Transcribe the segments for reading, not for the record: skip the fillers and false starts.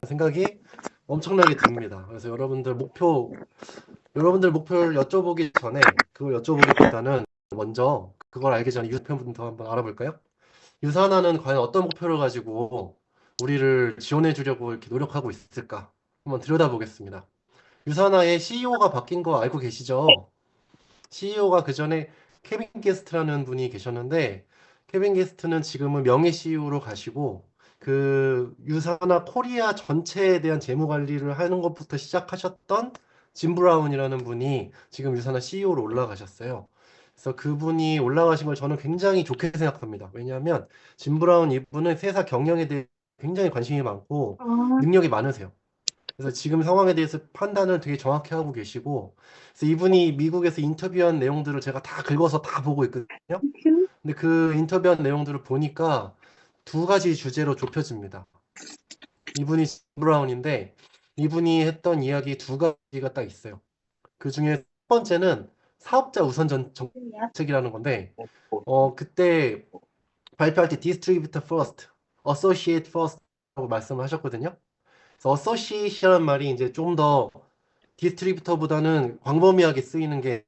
생각이 엄청나게 듭니다. 그래서 여러분들 목표를 여쭤보기 전에 그걸 여쭤보기보다는 먼저 그걸 알기 전에 유사편부터 한번 알아볼까요? 유산화는 과연 어떤 목표를 가지고 우리를 지원해 주려고 이렇게 노력하고 있을까? 한번 들여다보겠습니다. 유산화의 CEO가 바뀐 거 알고 계시죠? CEO가 그전에 케빈 게스트라는 분이 계셨는데 케빈 게스트는 지금은 명예 CEO로 가시고 그 유산화 코리아 전체에 대한 재무 관리를 하는 것부터 시작하셨던 짐 브라운이라는 분이 지금 유산화 CEO로 올라가셨어요. 그래서 그분이 올라가신 걸 저는 굉장히 좋게 생각합니다. 왜냐하면 짐 브라운 이분은 회사 경영에 대해 굉장히 관심이 많고 아, 능력이 많으세요. 그래서 지금 상황에 대해서 판단을 되게 정확히 하고 계시고, 그래서 이분이 미국에서 인터뷰한 내용들을 제가 다 긁어서 다 보고 있거든요. 큐? 근데 그 인터뷰한 내용들을 보니까 두 가지 주제로 좁혀집니다. 이분이 짐 브라운인데, 이분이 했던 이야기 두 가지가 딱 있어요. 그 중에 첫 번째는 사업자 우선 정책이라는 건데, 그때 발표할 때 디스트리뷰터 퍼스트, 어소시에이트 퍼스트라고 말씀을 하셨거든요. 그래서 어소시에이션이라는 말이 이제 좀더 디스트리뷰터보다는 광범위하게 쓰이는 게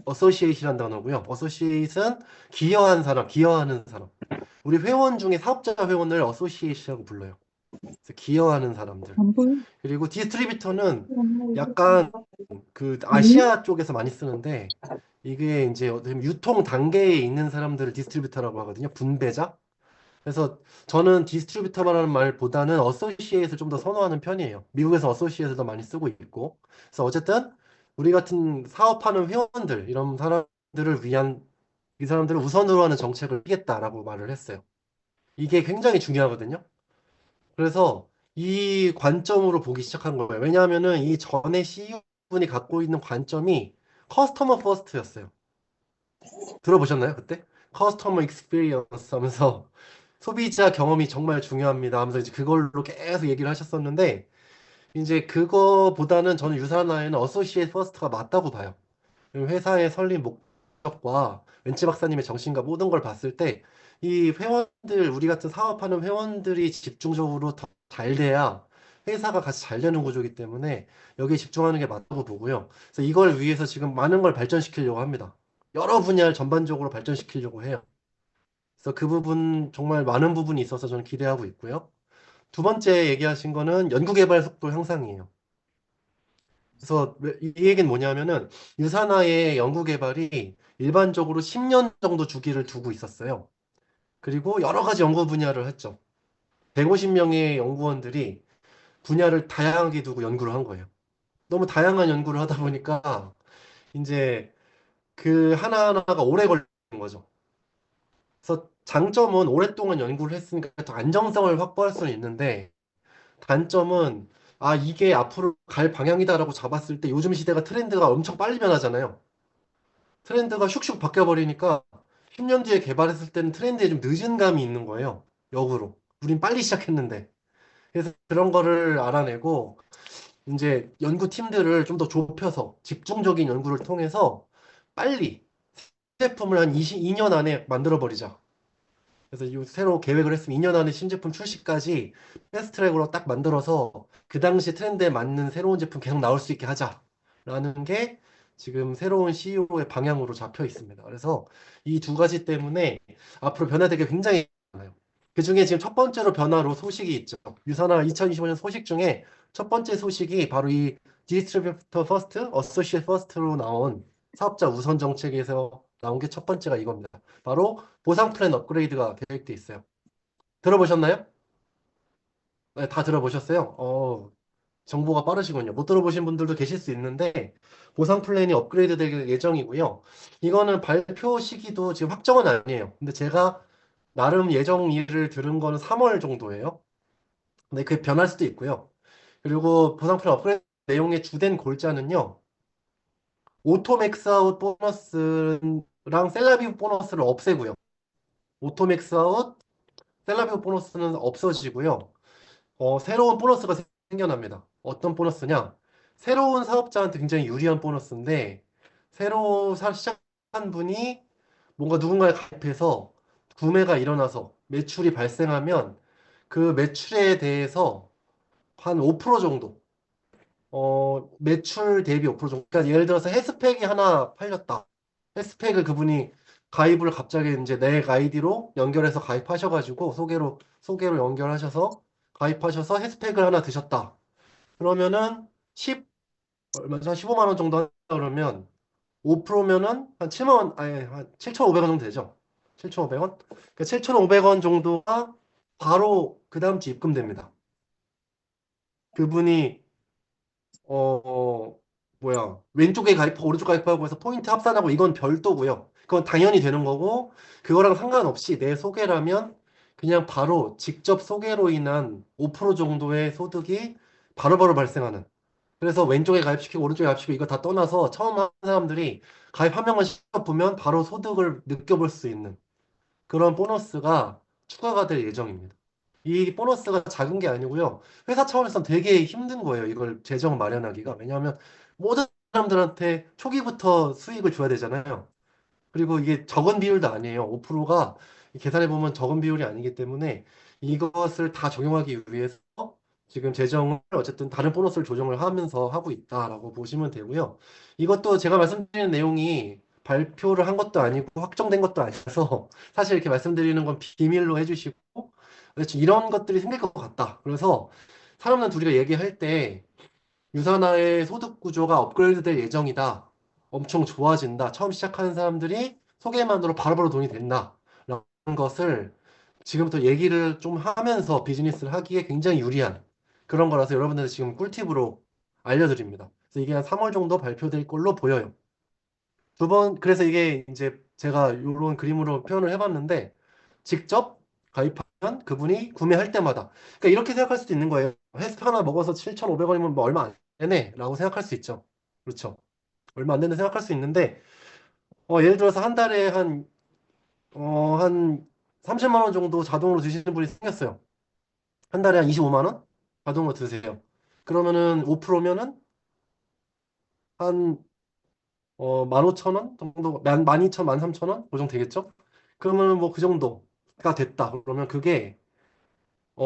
어소시에이트라는 단어고요. 어소시에이트는 기여한 사람, 기여하는 사람. 우리 회원 중에 사업자 회원을 어소시에이트라고 불러요. 그래서 기여하는 사람들. 안 보여? 그리고 디스트리뷰터는 응? 약간 그 아시아 쪽에서 많이 쓰는데 이게 이제 유통 단계에 있는 사람들을 디스트리뷰터라고 하거든요. 분배자. 그래서 저는 디스트리뷰터라는 말보다는 어소시에이트를 좀 더 선호하는 편이에요. 미국에서 어소시에이트를 더 많이 쓰고 있고. 그래서 어쨌든 우리 같은 사업하는 회원들 이런 사람들을 위한 이 사람들을 우선으로 하는 정책을 하겠다라고 말을 했어요. 이게 굉장히 중요하거든요. 그래서 이 관점으로 보기 시작한 거예요. 왜냐하면은 이 전에 CEO분이 갖고 있는 관점이 커스터머 퍼스트였어요. 들어보셨나요, 그때? 커스터머 익스피리언스 하면서 소비자 경험이 정말 중요합니다 하면서 이제 그걸로 계속 얘기를 하셨었는데 이제 그거보다는 저는 유사나에는 어소시에이트 퍼스트가 맞다고 봐요. 회사의 설립 목적과 웬치 박사님의 정신과 모든 걸 봤을 때 이 회원들, 우리 같은 사업하는 회원들이 집중적으로 더 잘 돼야 회사가 같이 잘 되는 구조이기 때문에 여기에 집중하는 게 맞다고 보고요. 그래서 이걸 위해서 지금 많은 걸 발전시키려고 합니다. 여러 분야를 전반적으로 발전시키려고 해요. 그래서 그 부분 정말 많은 부분이 있어서 저는 기대하고 있고요. 두 번째 얘기하신 거는 연구개발 속도 향상이에요. 그래서 이 얘기는 뭐냐면은 유산화의 연구개발이 일반적으로 10년 정도 주기를 두고 있었어요. 그리고 여러 가지 연구 분야를 했죠. 150명의 연구원들이 분야를 다양하게 두고 연구를 한 거예요. 너무 다양한 연구를 하다 보니까 이제 그 하나하나가 오래 걸리는 거죠. 그래서 장점은 오랫동안 연구를 했으니까 더 안정성을 확보할 수는 있는데 단점은 이게 앞으로 갈 방향이다라고 잡았을 때 요즘 시대가 트렌드가 엄청 빨리 변하잖아요. 트렌드가 슉슉 바뀌어버리니까 10년 뒤에 개발했을 때는 트렌드에 좀 늦은 감이 있는 거예요. 역으로. 우린 빨리 시작했는데. 그래서 그런 거를 알아내고 이제 연구팀들을 좀 더 좁혀서 집중적인 연구를 통해서 빨리 제품을 한 2년 안에 만들어 버리자. 그래서 이 새로 계획을 했으면 2년 안에 신제품 출시까지 패스트트랙으로 딱 만들어서 그 당시 트렌드에 맞는 새로운 제품 계속 나올 수 있게 하자라는 게 지금 새로운 CEO의 방향으로 잡혀 있습니다. 그래서 이 두 가지 때문에 앞으로 변화되게 굉장히 많아요. 그 중에 지금 첫 번째로 변화로 소식이 있죠. 유산화 2025년 소식 중에 첫 번째 소식이 바로 이 디스트리뷰터 퍼스트, 어소시에이트 퍼스트로 나온 사업자 우선 정책에서 나온 게 첫 번째가 이겁니다. 바로 보상 플랜 업그레이드가 계획돼 있어요. 들어보셨나요? 네, 다 들어보셨어요? 정보가 빠르시군요. 못 들어보신 분들도 계실 수 있는데 보상 플랜이 업그레이드 될 예정이고요. 이거는 발표 시기도 지금 확정은 아니에요. 근데 제가 나름 예정일을 들은 거는 3월 정도예요. 근데 그게 변할 수도 있고요. 그리고 보상 플랜 업그레이드 내용의 주된 골자는요. 오토 맥스아웃 보너스랑 셀라비브 보너스를 없애고요. 오토 맥스아웃, 셀라비브 보너스는 없어지고요. 새로운 보너스가 생겨납니다. 어떤 보너스냐? 새로운 사업자한테 굉장히 유리한 보너스인데, 새로 시작한 분이 뭔가 누군가에 가입해서 구매가 일어나서 매출이 발생하면 그 매출에 대해서 한 5% 정도. 매출 대비 5% 정도. 그러니까 예를 들어서 헬스팩이 하나 팔렸다. 헬스팩을 그분이 가입을 갑자기 이제 내 아이디로 연결해서 가입하셔가지고 소개로 연결하셔서 가입하셔서 헬스팩을 하나 드셨다. 그러면은 10, 얼마죠? 한 15만 원 정도 한다 그러면 5%면은 한 7만 원, 아니, 한 7,500원 정도 되죠. 7,500원? 그러니까 7,500원 정도가 바로 그 다음 주 입금됩니다. 그분이 왼쪽에 가입하고 오른쪽 가입하고 해서 포인트 합산하고 이건 별도고요. 그건 당연히 되는 거고, 그거랑 상관없이 내 소개라면 그냥 바로 직접 소개로 인한 5% 정도의 소득이 바로바로 발생하는. 그래서 왼쪽에 가입시키고 오른쪽에 가입시키고 이거 다 떠나서 처음 하는 사람들이 가입 한 명만 시켜보면 바로 소득을 느껴볼 수 있는 그런 보너스가 추가가 될 예정입니다. 이 보너스가 작은 게 아니고요. 회사 차원에서는 되게 힘든 거예요. 이걸 재정 마련하기가. 왜냐하면 모든 사람들한테 초기부터 수익을 줘야 되잖아요. 그리고 이게 적은 비율도 아니에요. 5%가 계산해보면 적은 비율이 아니기 때문에 이것을 다 적용하기 위해서 지금 재정을 어쨌든 다른 보너스를 조정을 하면서 하고 있다라고 보시면 되고요. 이것도 제가 말씀드리는 내용이 발표를 한 것도 아니고 확정된 것도 아니라서 사실 이렇게 말씀드리는 건 비밀로 해주시고 그렇죠. 이런 것들이 생길 것 같다. 그래서 사람들 둘이가 얘기할 때 유산화의 소득 구조가 업그레이드 될 예정이다. 엄청 좋아진다. 처음 시작하는 사람들이 소개만으로 바로바로 돈이 된다. 라는 것을 지금부터 얘기를 좀 하면서 비즈니스를 하기에 굉장히 유리한 그런 거라서 여러분들 지금 꿀팁으로 알려드립니다. 그래서 이게 한 3월 정도 발표될 걸로 보여요. 그래서 이게 이제 제가 이런 그림으로 표현을 해봤는데 직접 가입하면 그분이 구매할 때마다 그러니까 이렇게 생각할 수도 있는 거예요. 헬스 하나 먹어서 7,500원이면 뭐 얼마 안 되네 라고 생각할 수 있죠. 그렇죠. 얼마 안 된다 생각할 수 있는데 예를 들어서 한 달에 한 30만 원 정도 자동으로 드시는 분이 생겼어요. 한 달에 한 25만 원 자동으로 드세요. 그러면은 5%면은 한 15,000원 정도, 12,000, 13,000원? 그 정도 되겠죠? 그러면은 뭐 그 정도가 됐다. 그러면 그게,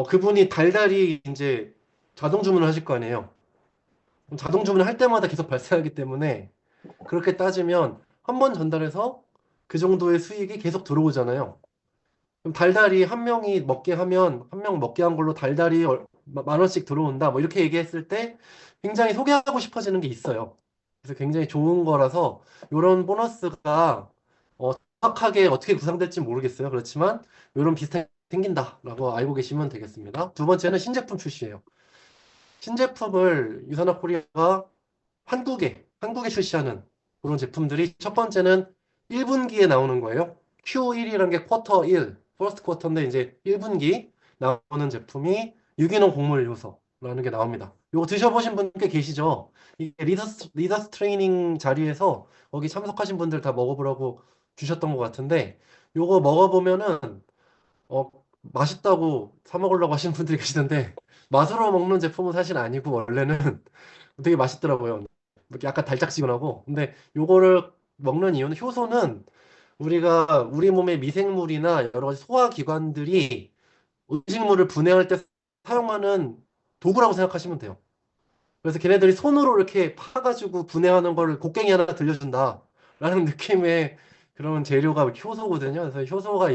그분이 달달이 이제 자동 주문을 하실 거 아니에요. 그럼 자동 주문을 할 때마다 계속 발생하기 때문에 그렇게 따지면 한 번 전달해서 그 정도의 수익이 계속 들어오잖아요. 그럼 달달이 한 명이 먹게 하면 한 명 먹게 한 걸로 달달이 만 원씩 들어온다. 뭐 이렇게 얘기했을 때 굉장히 소개하고 싶어지는 게 있어요. 그래서 굉장히 좋은 거라서 이런 보너스가 정확하게 어떻게 구상될지 모르겠어요. 그렇지만 이런 비슷하게 생긴다라고 알고 계시면 되겠습니다. 두 번째는 신제품 출시예요. 신제품을 유산화 코리아가 한국에 출시하는 그런 제품들이 첫 번째는 1분기에 나오는 거예요. Q1이라는 게 쿼터 1, 퍼스트 쿼터인데 이제 1분기 나오는 제품이 유기농 곡물 요소라는 게 나옵니다. 이거 드셔보신 분 꽤 계시죠? 이게 리더스 트레이닝 자리에서 거기 참석하신 분들 다 먹어보라고 주셨던 것 같은데 요거 먹어보면은 맛있다고 사 먹으려고 하시는 분들이 계시는데 맛으로 먹는 제품은 사실 아니고 원래는 되게 맛있더라고요. 이렇게 약간 달짝지근하고. 근데 요거를 먹는 이유는 효소는 우리가 우리 몸의 미생물이나 여러 가지 소화기관들이 음식물을 분해할 때 사용하는 도구라고 생각하시면 돼요. 그래서 걔네들이 손으로 이렇게 파가지고 분해하는 거를 곡괭이 하나 들려준다. 라는 느낌의 그런 재료가 효소거든요. 그래서 효소가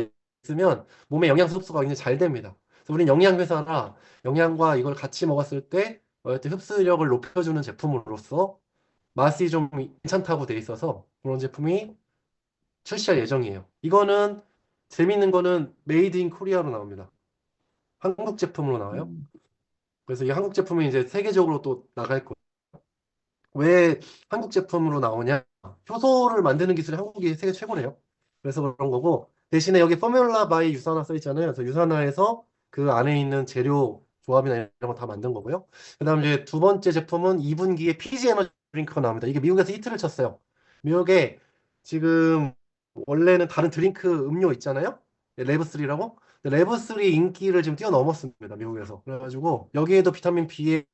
있으면 몸에 영양소 흡수가 굉장히 잘 됩니다. 그래서 우리는 영양회사나 영양과 이걸 같이 먹었을 때 흡수력을 높여주는 제품으로서 맛이 좀 괜찮다고 돼 있어서 그런 제품이 출시할 예정이에요. 이거는 재밌는 거는 메이드 인 코리아로 나옵니다. 한국 제품으로 나와요. 그래서 이 한국 제품이 이제 세계적으로 또 나갈 거예요. 왜 한국 제품으로 나오냐? 효소를 만드는 기술이 한국이 세계 최고래요. 그래서 그런 거고 대신에 여기 포뮬라 바이 유산화 써 있잖아요. 그래서 유산화에서 그 안에 있는 재료 조합이나 이런 거 다 만든 거고요. 그다음 이제 두 번째 제품은 2분기에 피지 에너지 드링크가 나옵니다. 이게 미국에서 히트를 쳤어요. 미국에 지금 원래는 다른 드링크 음료 있잖아요. 레브3라고. 레브3 인기를 지금 뛰어넘었습니다. 미국에서. 그래가지고 여기에도 비타민 B에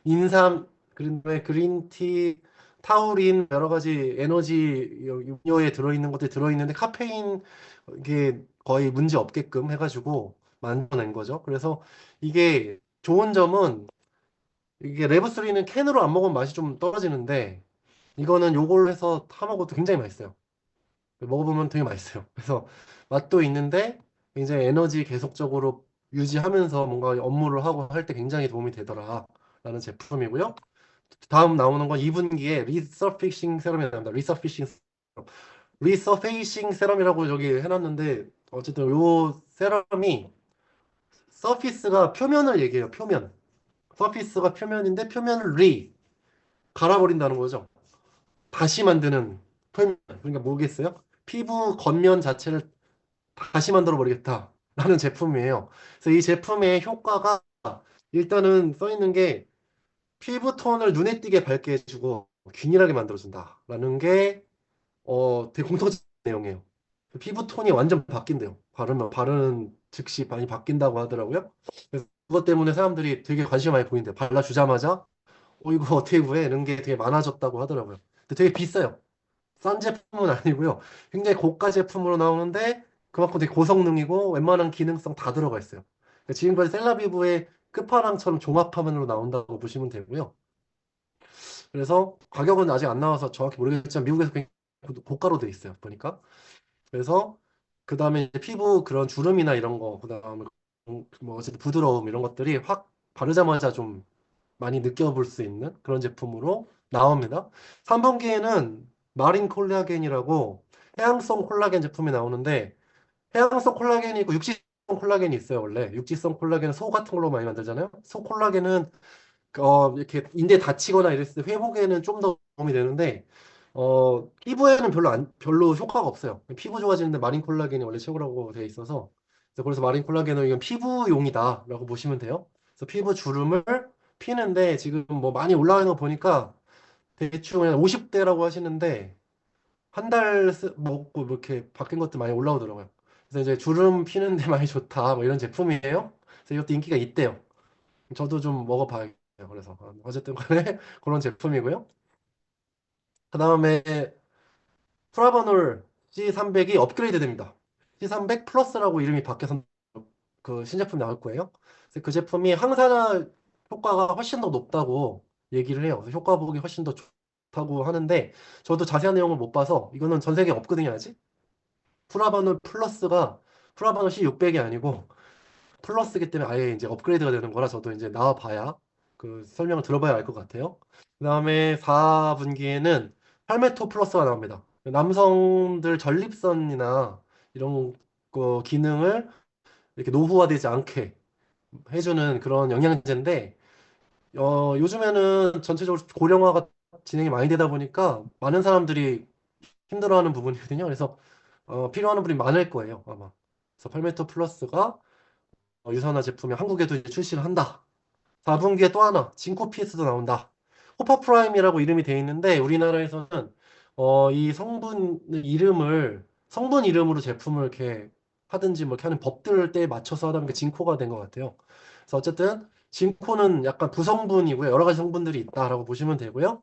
인삼 그다음에 그린티, 타우린 여러 가지 에너지 음료에 들어있는 것들이 들어있는데 카페인 이게 거의 문제 없게끔 해가지고 만들어낸 거죠. 그래서 이게 좋은 점은 이게 레브3는 캔으로 안 먹으면 맛이 좀 떨어지는데 이거는 요걸로 해서 타 먹어도 굉장히 맛있어요. 먹어보면 되게 맛있어요. 그래서 맛도 있는데 이제 에너지 계속적으로 유지하면서 뭔가 업무를 하고 할 때 굉장히 도움이 되더라 라는 제품이고요. 다음 나오는 건 2분기에 리서피싱 세럼이 나옵니다. 리서페이싱 세럼이라고 저기 해놨는데 어쨌든 요 세럼이 서피스가 표면을 얘기해요. 표면. 서피스가 표면인데 표면을 갈아버린다는 거죠. 다시 만드는 표면. 그러니까 뭐겠어요? 피부 겉면 자체를 다시 만들어 버리겠다라는 제품이에요. 그래서 이 제품의 효과가 일단은 써 있는 게 피부 톤을 눈에 띄게 밝게 해주고 균일하게 만들어준다라는 게 되게 공통적인 내용이에요. 피부 톤이 완전 바뀐대요. 바르는 즉시 많이 바뀐다고 하더라고요. 그래서 그것 때문에 사람들이 되게 관심 많이 보인대요. 발라주자마자 이거 어떻게 구해? 이런 게 되게 많아졌다고 하더라고요. 근데 되게 비싸요. 싼 제품은 아니고요. 굉장히 고가 제품으로 나오는데 그만큼 되게 고성능이고 웬만한 기능성 다 들어가 있어요. 그러니까 지금까지 셀라비브의 끝판왕처럼 종합화면으로 나온다고 보시면 되고요. 그래서 가격은 아직 안 나와서 정확히 모르겠지만 미국에서 굉장히 고가로 돼 있어요. 보니까. 그래서 그 다음에 피부 그런 주름이나 이런 거, 그 다음에 뭐 어쨌든 부드러움 이런 것들이 확 바르자마자 좀 많이 느껴볼 수 있는 그런 제품으로 나옵니다. 3분기에는 마린 콜라겐이라고 해양성 콜라겐 제품이 나오는데 해양성 콜라겐이 있고 육지성 콜라겐이 있어요. 원래 육지성 콜라겐은 소 같은 걸로 많이 만들잖아요. 소 콜라겐은 이렇게 인대 다치거나 이랬을 때 회복에는 좀 더 도움이 되는데 피부에는 별로 효과가 없어요. 피부 좋아지는데 마린 콜라겐이 원래 최고라고 되어 있어서 그래서 마린 콜라겐은 이건 피부용이다라고 보시면 돼요. 그래서 피부 주름을 피는데 지금 뭐 많이 올라가는 거 보니까 대충 그냥 50대라고 하시는데 한 달 먹고 뭐 이렇게 바뀐 것도 많이 올라오더라고요. 그래서 이제 주름 피는데 많이 좋다 뭐 이런 제품이에요. 그래서 이것도 인기가 있대요. 저도 좀 먹어봐야겠어요. 그래서 어쨌든 간에 그런 제품이고요. 그 다음에 프라바놀 C300이 업그레이드 됩니다. C300 플러스라고 이름이 바뀌어서 그 신제품이 나올 거예요. 그래서 그 제품이 항산화 효과가 훨씬 더 높다고 얘기를 해요. 그래서 효과 보기 훨씬 더 좋다고 하는데 저도 자세한 내용을 못 봐서 이거는 전 세계 없거든요, 아직. 프라바놀 플러스가 프라바놀 C600이 아니고 플러스기 때문에 아예 이제 업그레이드가 되는 거라 저도 이제 나와봐야 그 설명을 들어봐야 알 것 같아요. 그 다음에 4분기에는 팔메토 플러스가 나옵니다. 남성들 전립선이나 이런 거 기능을 이렇게 노후화되지 않게 해주는 그런 영양제인데 요즘에는 전체적으로 고령화가 진행이 많이 되다 보니까 많은 사람들이 힘들어하는 부분이거든요. 그래서 필요하는 분이 많을 거예요, 아마. 그래서 팔메토 플러스가 유산화 제품이 한국에도 이제 출시를 한다. 4분기에 또 하나 진코 PS도 나온다. 호파 프라임이라고 이름이 되어 있는데 우리나라에서는 이 성분 이름으로 제품을 이렇게 하든지 뭐 이렇게 하는 법들 때에 맞춰서 하다 보니까 진코가 된 것 같아요. 그래서 어쨌든 진코는 약간 부성분이고요. 여러 가지 성분들이 있다라고 보시면 되고요.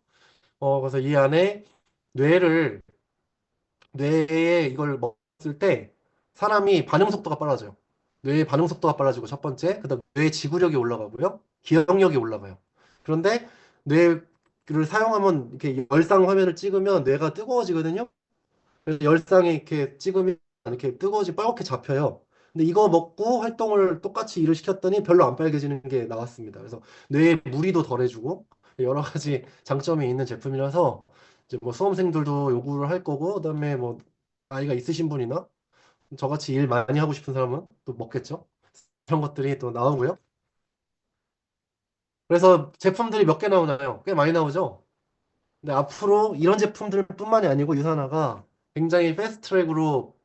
그래서 이 안에 뇌를 뇌에 이걸 먹었을 때 사람이 반응 속도가 빨라져요. 뇌의 반응 속도가 빨라지고 첫 번째, 그다음 뇌의 지구력이 올라가고요. 기억력이 올라가요. 그런데 뇌를 사용하면 이렇게 열상 화면을 찍으면 뇌가 뜨거워지거든요. 그래서 열상에 이렇게 찍으면 이렇게 뜨거워지 빨갛게 잡혀요. 근데 이거 먹고 활동을 똑같이 일을 시켰더니 별로 안 빨개지는 게 나왔습니다. 그래서 뇌에 무리도 덜해주고 여러 가지 장점이 있는 제품이라서 이제 뭐 수험생들도 요구를 할 거고 그다음에 뭐 나이가 있으신 분이나 저같이 일 많이 하고 싶은 사람은 또 먹겠죠. 그런 것들이 또 나오고요. 그래서 제품들이 몇 개 나오나요? 꽤 많이 나오죠. 근데 앞으로 이런 제품들뿐만이 아니고 유산화가 굉장히 패스트 트랙으로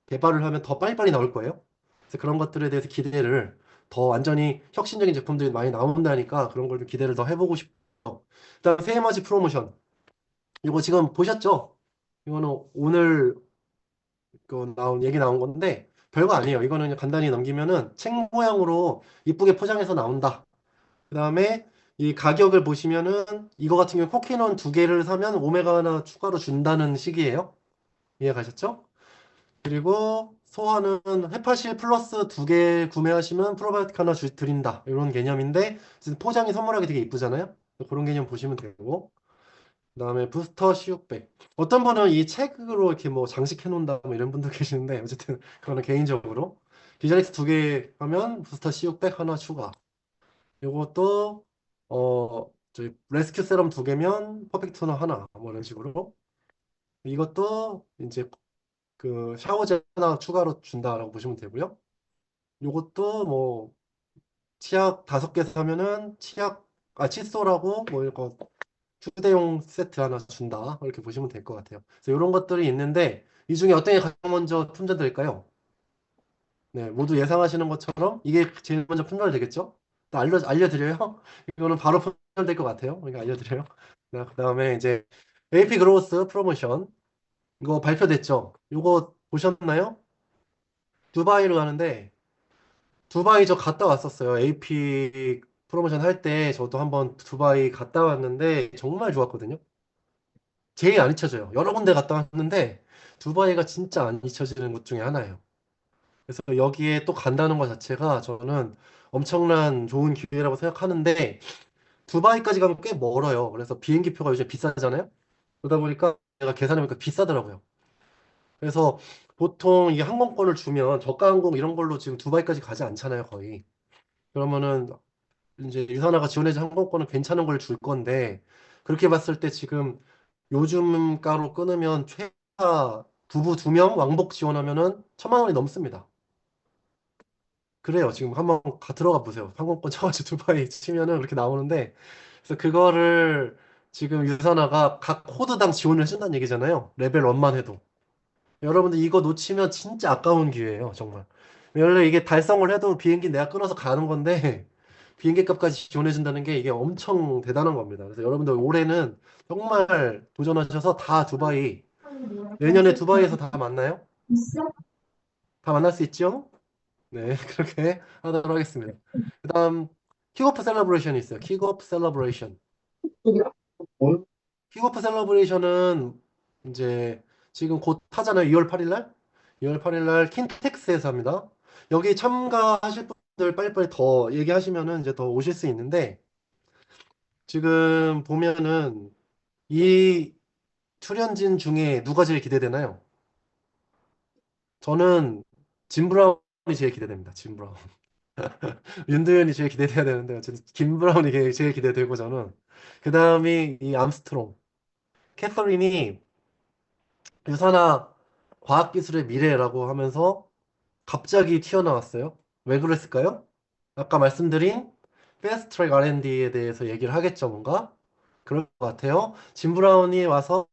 개발을 하면 더 빨리빨리 나올 거예요. 그래서 그런 것들에 대해서 기대를 더 완전히 혁신적인 제품들이 많이 나온다니까 그런 걸 좀 기대를 더 해보고 싶어요. 일단 세마지 프로모션. 이거 지금 보셨죠? 이거는 오늘 얘기 나온 건데 별거 아니에요. 이거는 그냥 간단히 넘기면은 책 모양으로 이쁘게 포장해서 나온다. 그 다음에 이 가격을 보시면은 이거 같은 경우 코키논 두 개를 사면 오메가 하나 추가로 준다는 식이에요. 이해 가셨죠? 그리고 소화는 헤파실 플러스 2개 구매하시면 프로바이오틱 하나 드린다. 이런 개념인데 지금 포장이 선물하기 되게 이쁘잖아요. 그런 개념 보시면 되고 그다음에 부스터 시육백. 어떤 분은 이 책으로 이렇게 뭐 장식해 놓는다 뭐 이런 분도 계시는데 어쨌든 그거는 개인적으로 기자렉스 2개 하면 부스터 시육백 하나 추가. 요것도 저희 레스큐 세럼 2개면 퍼펙트 토너 하나 뭐 이런 식으로 이것도 이제 그 샤워젤 하나 추가로 준다라고 보시면 되고요. 요것도 뭐 치약 5개 사면은 칫솔하고 뭐 이거 휴대용 세트 하나 준다 이렇게 보시면 될 것 같아요. 그래서 이런 것들이 있는데 이 중에 어떤 게 가장 먼저 품절될까요? 네, 모두 예상하시는 것처럼 이게 제일 먼저 품절되겠죠? 또 알려드려요? 이거는 바로 품절될 것 같아요. 그러니까 알려드려요. 그다음에 이제 AP 그로스 프로모션 이거 발표됐죠? 이거 보셨나요? 두바이로 가는데 두바이 저 갔다 왔었어요. AP 프로모션 할 때 저도 한번 두바이 갔다 왔는데 정말 좋았거든요. 제일 안 잊혀져요. 여러 군데 갔다 왔는데 두바이가 진짜 안 잊혀지는 곳 중에 하나예요. 그래서 여기에 또 간다는 것 자체가 저는 엄청난 좋은 기회라고 생각하는데 두바이까지 가면 꽤 멀어요. 그래서 비행기 표가 요즘 비싸잖아요. 그러다 보니까 제가 계산해보니까 비싸더라고요. 그래서 보통 이 항공권을 주면 저가 항공 이런 걸로 지금 두바이까지 가지 않잖아요, 거의. 그러면은 이제 유산화가 지원해준 항공권은 괜찮은 걸 줄 건데 그렇게 봤을 때 지금 요즘 가로 끊으면 최하 부부 2명 왕복 지원하면은 1,000만 원이 넘습니다. 그래요. 지금 한번 들어가 보세요. 항공권 쳐가지고 두바이 치면은 그렇게 나오는데 그래서 그거를 지금 유산화가 각 코드당 지원을 해준다는 얘기잖아요. 레벨 1만 해도. 여러분들 이거 놓치면 진짜 아까운 기회예요, 정말. 원래 이게 달성을 해도 비행기 내가 끊어서 가는 건데 비행기 값까지 지원해준다는 게 이게 엄청 대단한 겁니다. 그래서 여러분들 올해는 정말 도전하셔서 다 두바이, 내년에 두바이에서 다 만나요? 다 만날 수 있죠? 네, 그렇게 하도록 하겠습니다. 그다음 킥오프 셀러브레이션이 있어요. 킥오프 셀러브레이션. 킥오프 셀러브레이션은 이제 지금 곧 하잖아요. 2월 8일 날? 2월 8일 날 킨텍스에서 합니다. 여기 참가하실 분들 빨리빨리 더 얘기하시면은 이제 더 오실 수 있는데 지금 보면은 이 출연진 중에 누가 제일 기대되나요? 저는 짐 브라운이 제일 기대됩니다. 짐 브라운. 윤도현이 제일 기대돼야 되는데 어쨌든 김 브라운이 제일 기대되고 저는 그 다음이 이 암스트롱. 캐서린이 유산화 과학기술의 미래라고 하면서 갑자기 튀어나왔어요. 왜 그랬을까요? 아까 말씀드린 패스트트랙 R&D에 대해서 얘기를 하겠죠, 뭔가? 그럴 것 같아요. 짐 브라운이 와서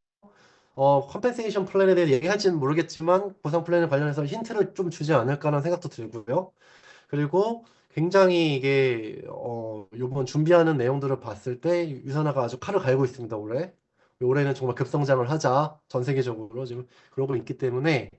컴펜세이션 플랜에 대해 얘기할지는 모르겠지만 보상 플랜에 관련해서 힌트를 좀 주지 않을까라는 생각도 들고요. 그리고 굉장히 이게 요번 준비하는 내용들을 봤을 때 유산화가 아주 칼을 갈고 있습니다, 올해. 올해는 정말 급성장을 하자 전 세계적으로 지금 그러고 있기 때문에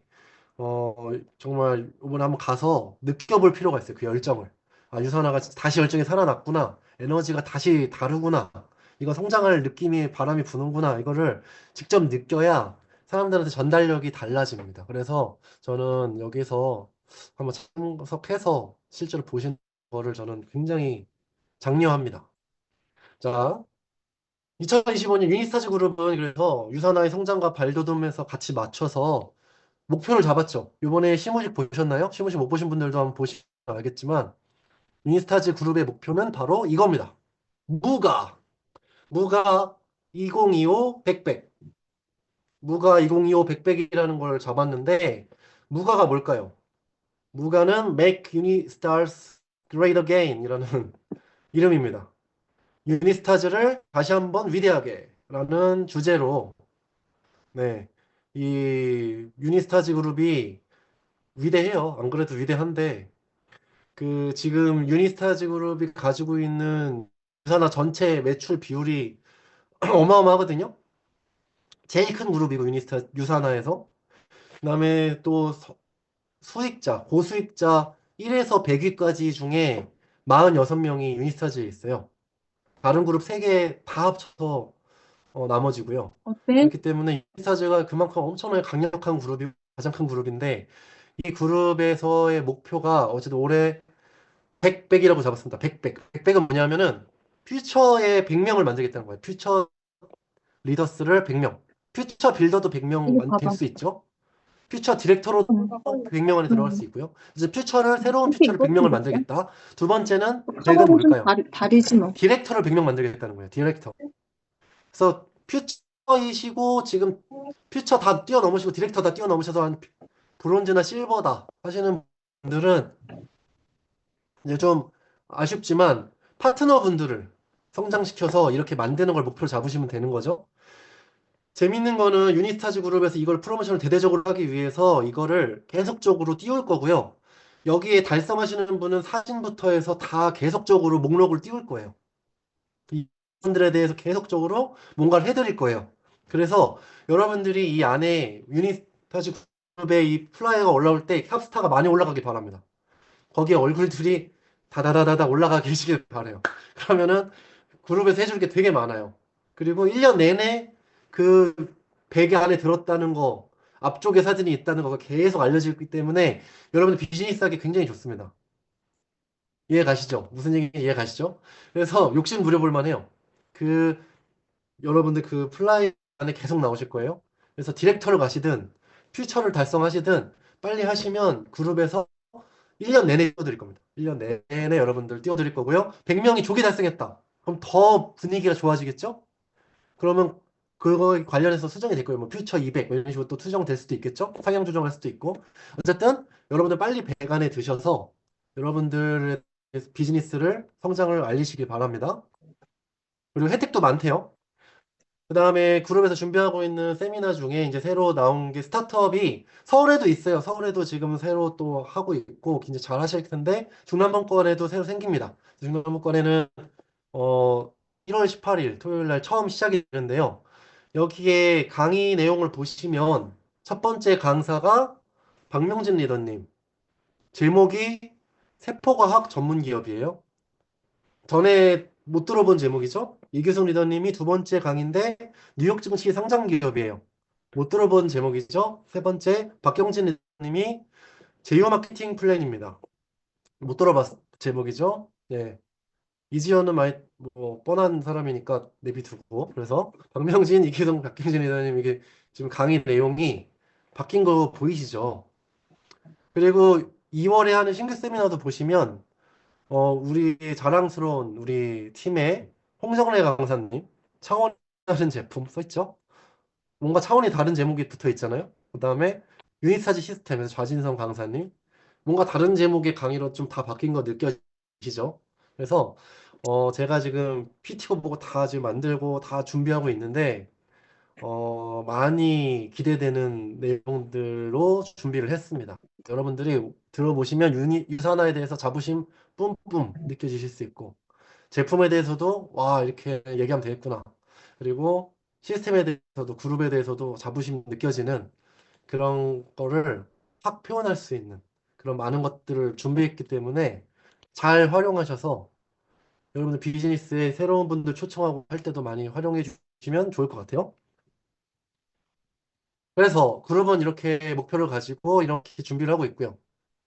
정말 이번에 한번 가서 느껴볼 필요가 있어요. 그 열정을. 아, 유선화가 다시 열정이 살아났구나. 에너지가 다시 다르구나. 이거 성장할 느낌이 바람이 부는구나. 이거를 직접 느껴야 사람들한테 전달력이 달라집니다. 그래서 저는 여기서 한번 참석해서 실제로 보신 거를 저는 굉장히 장려합니다. 자, 2025년 유니스타즈 그룹은 그래서 유산화의 성장과 발돋움에서 같이 맞춰서 목표를 잡았죠. 이번에 시무식 보셨나요? 시무식 못 보신 분들도 한번 보시면 알겠지만 유니스타즈 그룹의 목표는 바로 이겁니다. 무가 무가 2025 백백 무가 2025 백백이라는 걸 잡았는데 무가가 뭘까요? 무가는 Make Unistars Great Again 이라는 이름입니다. 유니스타즈를 다시 한번 위대하게 라는 주제로 네, 이 유니스타즈 그룹이 위대해요. 안 그래도 위대한데 그 지금 유니스타즈 그룹이 가지고 있는 유산화 전체 매출 비율이 어마어마하거든요. 제일 큰 그룹이고 유산화에서 그다음에 또 수익자 고수익자 1에서 100위까지 중에 46명이 유니스타즈에 있어요. 다른 그룹 3개 다 합쳐서 나머지고요. 어때? 그렇기 때문에 유니스타즈가 그만큼 엄청나게 강력한 그룹이 가장 큰 그룹인데 이 그룹에서의 목표가 어쨌든 올해 100이라고 잡았습니다. 100은 뭐냐면은 퓨처의 100명을 만들겠다는 거예요. 퓨처 리더스를 100명. 퓨처 빌더도 이게 100명 될 봐봐. 수 있죠. 퓨처 디렉터로 음, 100명 안에 들어갈 수 음. 있고요. 이제 새로운 근데 퓨처를 이것도 100명을 뭐야? 만들겠다. 두 번째는 100은 카바는 좀 뭘까요? 다르지 뭐. 디렉터를 100명 만들겠다는 거예요. 디렉터. 그래서 퓨처이시고 지금 퓨처 다 뛰어넘으시고 디렉터 다 뛰어넘으셔서 한 브론즈나 실버다 하시는 분들은 이제 좀 아쉽지만 파트너 분들을 성장시켜서 이렇게 만드는 걸 목표로 잡으시면 되는 거죠. 재밌는 거는 유니스타즈 그룹에서 이걸 프로모션을 대대적으로 하기 위해서 이거를 계속적으로 띄울 거고요. 여기에 달성하시는 분은 사진부터 해서 다 계속적으로 목록을 띄울 거예요. 이분들에 대해서 계속적으로 뭔가를 해드릴 거예요. 그래서 여러분들이 이 안에 유니스타즈 그룹의 이 플라이어가 올라올 때 탑스타가 많이 올라가길 바랍니다. 거기에 얼굴들이 다다다다다 올라가 계시길 바래요. 그러면은 그룹에서 해줄 게 되게 많아요. 그리고 1년 내내 그 베개 안에 들었다는 거, 앞쪽에 사진이 있다는 거가 계속 알려지기 때문에 여러분들 비즈니스 하기 굉장히 좋습니다. 이해 가시죠? 무슨 얘기인지 이해 가시죠? 그래서 욕심 부려볼 만해요. 그 여러분들 그 플라이 안에 계속 나오실 거예요. 그래서 디렉터를 가시든 퓨처를 달성하시든 빨리 하시면 그룹에서 1년 내내 띄워드릴 겁니다. 1년 내내 여러분들 띄워드릴 거고요. 100명이 조기 달성했다. 그럼 더 분위기가 좋아지겠죠? 그러면 그거 관련해서 수정이 될 거예요. 뭐 퓨처 200 이런 식으로 또 수정될 수도 있겠죠? 상향 조정할 수도 있고. 어쨌든 여러분들 빨리 배관에 드셔서 여러분들의 비즈니스를 성장을 알리시길 바랍니다. 그리고 혜택도 많대요. 그 다음에 그룹에서 준비하고 있는 세미나 중에 이제 새로 나온 게 스타트업이 서울에도 있어요. 서울에도 지금 새로 또 하고 있고 이제 잘 하실 텐데 중남본권에도 새로 생깁니다. 중남본권에는 1월 18일 토요일 날 처음 시작이 되는데요. 여기에 강의 내용을 보시면 첫 번째 강사가 박명진 리더님. 제목이 세포과학 전문 기업이에요. 전에 못 들어본 제목이죠? 이규성 리더님이 두 번째 강인데 뉴욕 증시 상장 기업이에요. 못 들어본 제목이죠? 세 번째 박경진 리더님이 제휴 마케팅 플랜입니다. 못 들어봤 제목이죠? 네. 이지연은 많이 뭐 뻔한 사람이니까 내비두고 그래서 박명진, 이규성, 박경진 리더님 이게 지금 강의 내용이 바뀐 거 보이시죠? 그리고 2월에 하는 신규 세미나도 보시면 우리 자랑스러운 우리 팀의 홍정래 강사님, 차원이 다른 제품 써있죠? 뭔가 차원이 다른 제목이 붙어 있잖아요? 그 다음에 유니사지 시스템에서 좌진성 강사님, 뭔가 다른 제목의 강의로 좀 다 바뀐 거 느껴지시죠? 그래서, 제가 지금 PTO 보고 다 지금 만들고 다 준비하고 있는데, 많이 기대되는 내용들로 준비를 했습니다. 여러분들이 들어보시면 유산화에 대해서 자부심 뿜뿜 느껴지실 수 있고, 제품에 대해서도, 와, 이렇게 얘기하면 되겠구나. 그리고 시스템에 대해서도, 그룹에 대해서도 자부심 느껴지는 그런 거를 확 표현할 수 있는 그런 많은 것들을 준비했기 때문에 잘 활용하셔서 여러분들 비즈니스에 새로운 분들 초청하고 할 때도 많이 활용해 주시면 좋을 것 같아요. 그래서 그룹은 이렇게 목표를 가지고 이렇게 준비를 하고 있고요.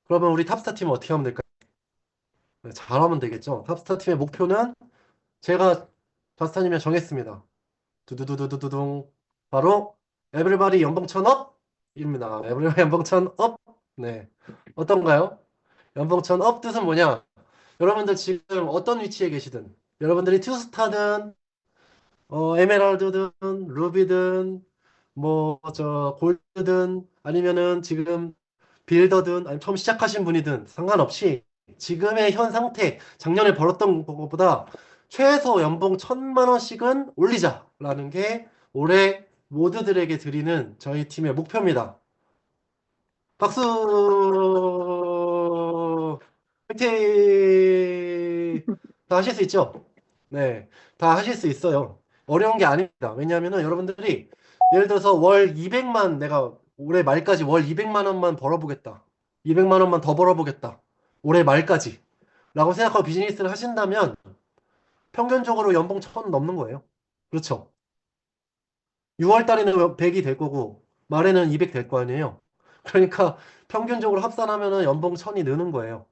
그러면 우리 탑스타 팀은 어떻게 하면 될까요? 네, 잘하면 되겠죠. 탑스타 팀의 목표는 제가 탑스타님이 정했습니다. 두두두두두둥 바로 에브리바디 연봉 1000업입니다. 에브리바디 연봉 1000업. 네. 어떤가요? 연봉 1000업 뜻은 뭐냐? 여러분들 지금 어떤 위치에 계시든 여러분들이 투스타든 에메랄드든 루비든 뭐 저 골드든 아니면은 지금 빌더든 아니면 처음 시작하신 분이든 상관없이 지금의 현 상태 작년에 벌었던 것보다 최소 연봉 1000만 원씩은 올리자라는 게 올해 모두들에게 드리는 저희 팀의 목표입니다. 박수! 화이팅! 다 하실 수 있죠? 네, 다 하실 수 있어요. 어려운 게 아닙니다. 왜냐하면은 여러분들이 예를 들어서 월 200만 내가 올해 말까지 월 200만 원만 벌어보겠다. 200만 원만 더 벌어보겠다. 올해 말까지. 라고 생각하고 비즈니스를 하신다면 평균적으로 연봉 1000 넘는 거예요. 그렇죠? 6월 달에는 100이 될 거고 말에는 200 될 거 아니에요. 그러니까 평균적으로 합산하면은 연봉 1000이 느는 거예요.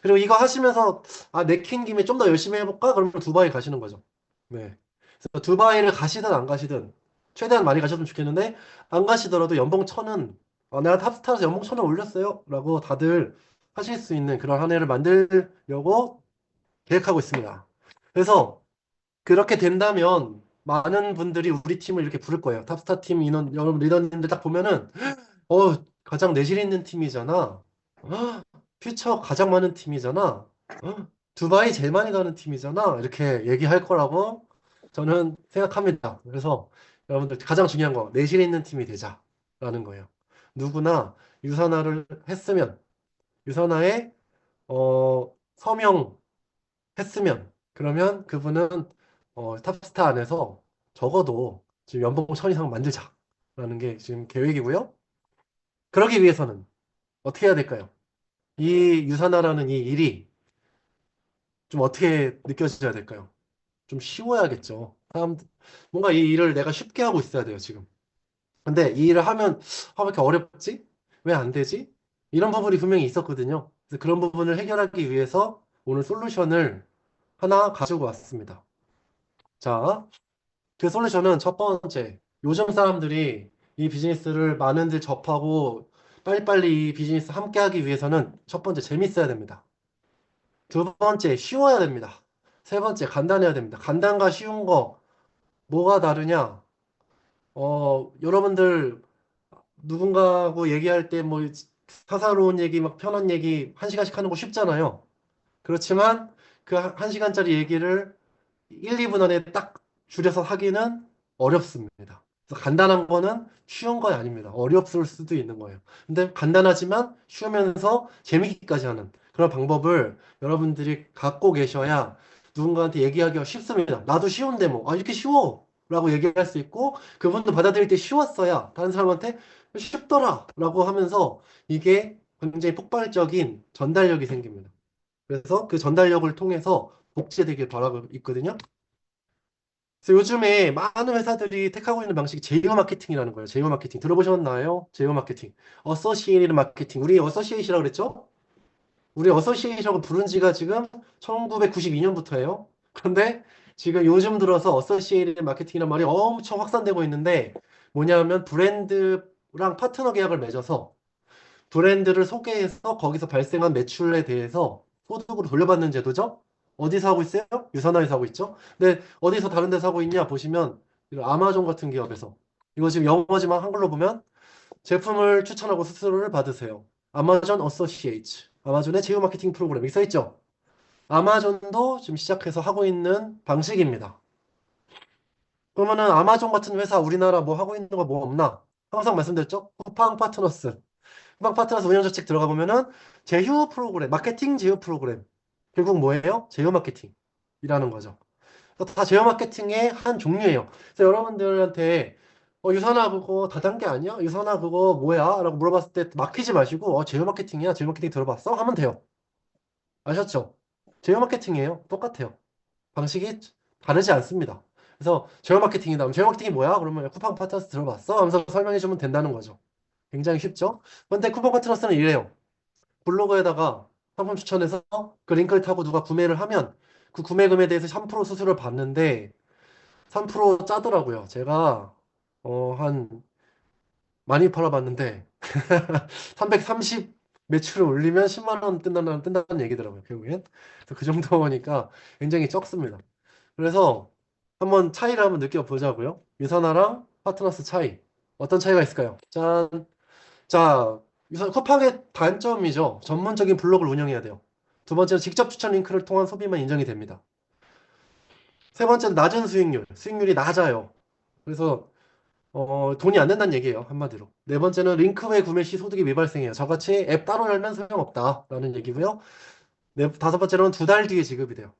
그리고 이거 하시면서 아, 내킨 김에 좀 더 열심히 해볼까? 그러면 두바이 가시는 거죠. 네. 그래서 두바이를 가시든 안 가시든 최대한 많이 가셨으면 좋겠는데 안 가시더라도 연봉 1000은 내가 탑스타에서 연봉 1000을 올렸어요. 라고 다들 하실 수 있는 그런 한 해를 만들려고 계획하고 있습니다. 그래서 그렇게 된다면 많은 분들이 우리 팀을 이렇게 부를 거예요. 탑스타 팀 인원, 여러분 리더님들 딱 보면은 가장 내실 있는 팀이잖아. 퓨처 가장 많은 팀이잖아. 두바이 제일 많이 가는 팀이잖아. 이렇게 얘기할 거라고 저는 생각합니다. 그래서 여러분들 가장 중요한 거, 내실 있는 팀이 되자라는 거예요. 누구나 유산화를 했으면, 유산화에 서명했으면, 그러면 그분은 탑스타 안에서 적어도 지금 연봉 1000 이상 만들자라는 게 지금 계획이고요. 그러기 위해서는 어떻게 해야 될까요? 이 유산화라는 이 일이 좀 어떻게 느껴져야 될까요? 좀 쉬워야겠죠. 뭔가 이 일을 내가 쉽게 하고 있어야 돼요, 지금. 근데 이 일을 하면, 왜 이렇게 어렵지? 왜 안 되지? 이런 부분이 분명히 있었거든요. 그래서 그런 부분을 해결하기 위해서 오늘 솔루션을 하나 가지고 왔습니다. 자, 그 솔루션은 첫 번째, 요즘 사람들이 이 비즈니스를 많은들 접하고 빨리빨리 이 비즈니스 함께 하기 위해서는 첫 번째, 재밌어야 됩니다. 두 번째, 쉬워야 됩니다. 세 번째, 간단해야 됩니다. 간단과 쉬운 거, 뭐가 다르냐? 여러분들 누군가하고 얘기할 때 뭐 사사로운 얘기, 막 편한 얘기 한 시간씩 하는 거 쉽잖아요. 그렇지만 그 한 시간짜리 얘기를 1, 2분 안에 딱 줄여서 하기는 어렵습니다. 그래서 간단한 거는 쉬운 거 아닙니다. 어렵을 수도 있는 거예요. 근데 간단하지만 쉬우면서 재밌기까지 하는 그런 방법을 여러분들이 갖고 계셔야 누군가한테 얘기하기가 쉽습니다. 나도 쉬운데 뭐, 이렇게 쉬워. 라고 얘기할 수 있고, 그분도 받아들일 때 쉬웠어야 다른 사람한테 쉽더라. 라고 하면서 이게 굉장히 폭발적인 전달력이 생깁니다. 그래서 그 전달력을 통해서 복제되길 바라고 있거든요. 그래서 요즘에 많은 회사들이 택하고 있는 방식이 제휴 마케팅이라는 거예요. 제휴 마케팅. 들어보셨나요? 제휴 마케팅. 어소시에이티드 마케팅. 우리 어소시에이시라고 그랬죠? 우리 어소시에이션을 부른 지가 지금 1992년부터예요. 그런데 지금 요즘 들어서 어소시에이티드 마케팅이라는 말이 엄청 확산되고 있는데 뭐냐면 브랜드랑 파트너 계약을 맺어서 브랜드를 소개해서 거기서 발생한 매출에 대해서 소득으로 돌려받는 제도죠. 어디서 하고 있어요? 유선화에서 하고 있죠. 근데 어디서 다른 데서 하고 있냐 보시면 이런 아마존 같은 기업에서 이거 지금 영어지만 한글로 보면 제품을 추천하고 수수료를 받으세요. 아마존 어소시에이츠. 아마존의 제휴 마케팅 프로그램이 써 있죠. 아마존도 지금 시작해서 하고 있는 방식입니다. 그러면은 아마존 같은 회사 우리나라 뭐 하고 있는 거 뭐 없나? 항상 말씀드렸죠? 쿠팡 파트너스. 쿠팡 파트너스 운영자책 들어가 보면은 제휴 프로그램, 마케팅 제휴 프로그램. 결국 뭐예요? 제휴 마케팅이라는 거죠. 그래서 다 제휴 마케팅의 한 종류예요. 그래서 여러분들한테 유선화 그거 다단계 아니야? 유선화 그거 뭐야? 라고 물어봤을 때 막히지 마시고 제휴 마케팅이야. 제휴 마케팅 들어봤어? 하면 돼요. 아셨죠? 제휴 마케팅이에요. 똑같아요. 방식이 다르지 않습니다. 그래서 제휴 마케팅이다. 그럼 제휴 마케팅이 뭐야? 그러면 쿠팡 파트너스 들어봤어? 하면서 설명해주면 된다는 거죠. 굉장히 쉽죠? 근데 쿠팡 파트너스는 이래요. 블로그에다가 상품 추천해서 그 링크를 타고 누가 구매를 하면 그 구매금에 대해서 3% 수수료를 받는데 3% 짜더라고요. 제가 한 많이 팔아봤는데 330 매출을 올리면 10만 원 뜬다는 얘기더라고요. 결국엔. 그래서 그 정도니까 굉장히 적습니다. 그래서 한번 차이를 한번 느껴보자고요. 유선화랑 파트너스 차이. 어떤 차이가 있을까요? 짠. 자, 유선 쿠팡의 단점이죠. 전문적인 블로그를 운영해야 돼요. 두 번째는 직접 추천 링크를 통한 소비만 인정이 됩니다. 세 번째는 낮은 수익률. 수익률이 낮아요. 그래서 돈이 안 된다는 얘기예요. 한마디로. 네 번째는 링크 외 구매 시 소득이 미발생해요. 저같이 앱 따로 열면 소용없다라는 얘기고요. 다섯 번째로는 2달 뒤에 지급이 돼요.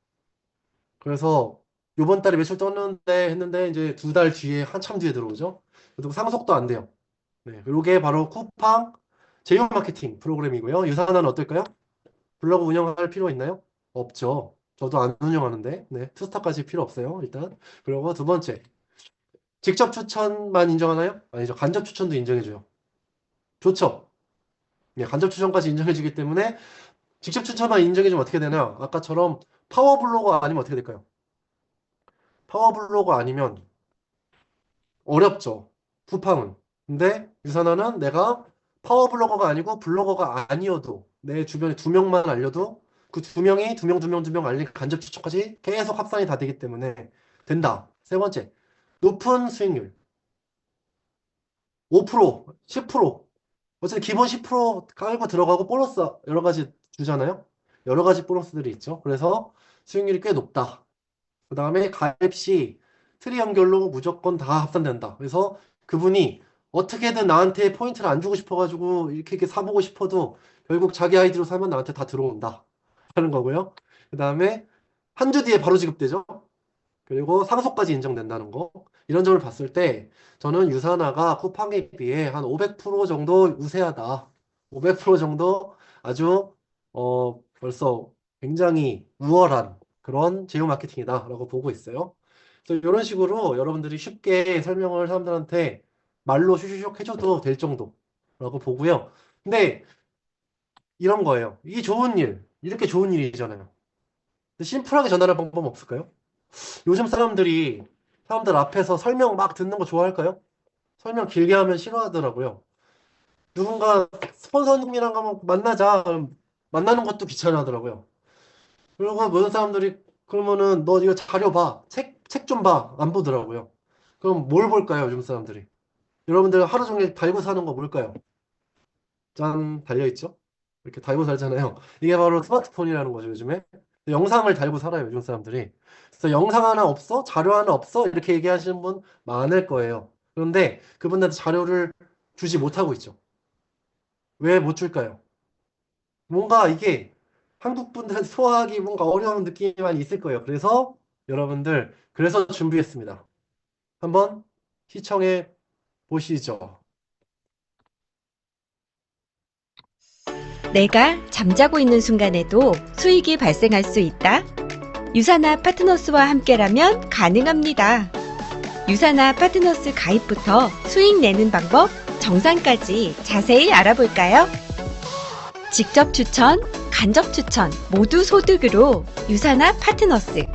그래서 요번 달에 매출 떴는데 했는데 이제 2달 뒤에 한참 뒤에 들어오죠. 그리고 상속도 안 돼요. 네, 요게 바로 쿠팡 제휴 마케팅 프로그램이고요. 유사는 어떨까요? 블로그 운영할 필요 있나요? 없죠. 저도 안 운영하는데. 네, 투스타까지 필요 없어요. 일단. 그리고 두 번째. 직접 추천만 인정하나요? 아니죠. 간접 추천도 인정해줘요. 좋죠. 예, 간접 추천까지 인정해주기 때문에 직접 추천만 인정해주면 어떻게 되나? 아까처럼 파워블로거 아니면 어떻게 될까요? 파워블로거 아니면 어렵죠. 쿠팡은. 근데 유산화는 내가 파워블로거가 아니고 블로거가 아니어도 내 주변에 두 명만 알려도 그 두 명이 두 명, 두 명, 두 명 알린 간접 추천까지 계속 합산이 다 되기 때문에 된다. 세 번째, 높은 수익률. 5%, 10%. 어쨌든 기본 10% 깔고 들어가고 보너스 여러 가지 주잖아요. 여러 가지 보너스들이 있죠. 그래서 수익률이 꽤 높다. 그 다음에 가입 시 트리 연결로 무조건 다 합산된다. 그래서 그분이 어떻게든 나한테 포인트를 안 주고 싶어가지고 이렇게 사보고 싶어도 결국 자기 아이디로 사면 나한테 다 들어온다. 하는 거고요. 그 다음에 한 주 뒤에 바로 지급되죠. 그리고 상속까지 인정된다는 거. 이런 점을 봤을 때 저는 유산화가 쿠팡에 비해 한 500% 정도 우세하다. 500% 정도 아주 벌써 굉장히 우월한 그런 제휴 마케팅이다라고 보고 있어요. 그래서 이런 식으로 여러분들이 쉽게 설명을 사람들한테 말로 슈슈슉 해줘도 될 정도라고 보고요. 근데 이런 거예요. 이게 좋은 일, 이렇게 좋은 일이잖아요. 근데 심플하게 전달할 방법 없을까요? 요즘 사람들 앞에서 설명 막 듣는 거 좋아할까요? 설명 길게 하면 싫어하더라고요. 누군가 스폰서님이랑 가면 만나자. 그럼 만나는 것도 귀찮아하더라고요. 그리고 모든 사람들이 그러면은 너 이거 자료 봐. 책 좀 봐. 안 보더라고요. 그럼 뭘 볼까요, 요즘 사람들이? 여러분들 하루 종일 달고 사는 거 뭘까요? 짠, 달려있죠? 이렇게 달고 살잖아요. 이게 바로 스마트폰이라는 거죠, 요즘에. 영상을 달고 살아요, 요즘 사람들이. 그래서 영상 하나 없어? 자료 하나 없어? 이렇게 얘기하시는 분 많을 거예요. 그런데 그분들한테 자료를 주지 못하고 있죠. 왜 못 줄까요? 뭔가 이게 한국 분들한테 소화하기 뭔가 어려운 느낌이 많이 있을 거예요. 그래서 여러분들, 그래서 준비했습니다. 한번 시청해 보시죠. 내가 잠자고 있는 순간에도 수익이 발생할 수 있다. 유산화 파트너스와 함께라면 가능합니다. 유산화 파트너스 가입부터 수익 내는 방법, 정산까지 자세히 알아볼까요? 직접 추천, 간접 추천 모두 소득으로 유산화 파트너스.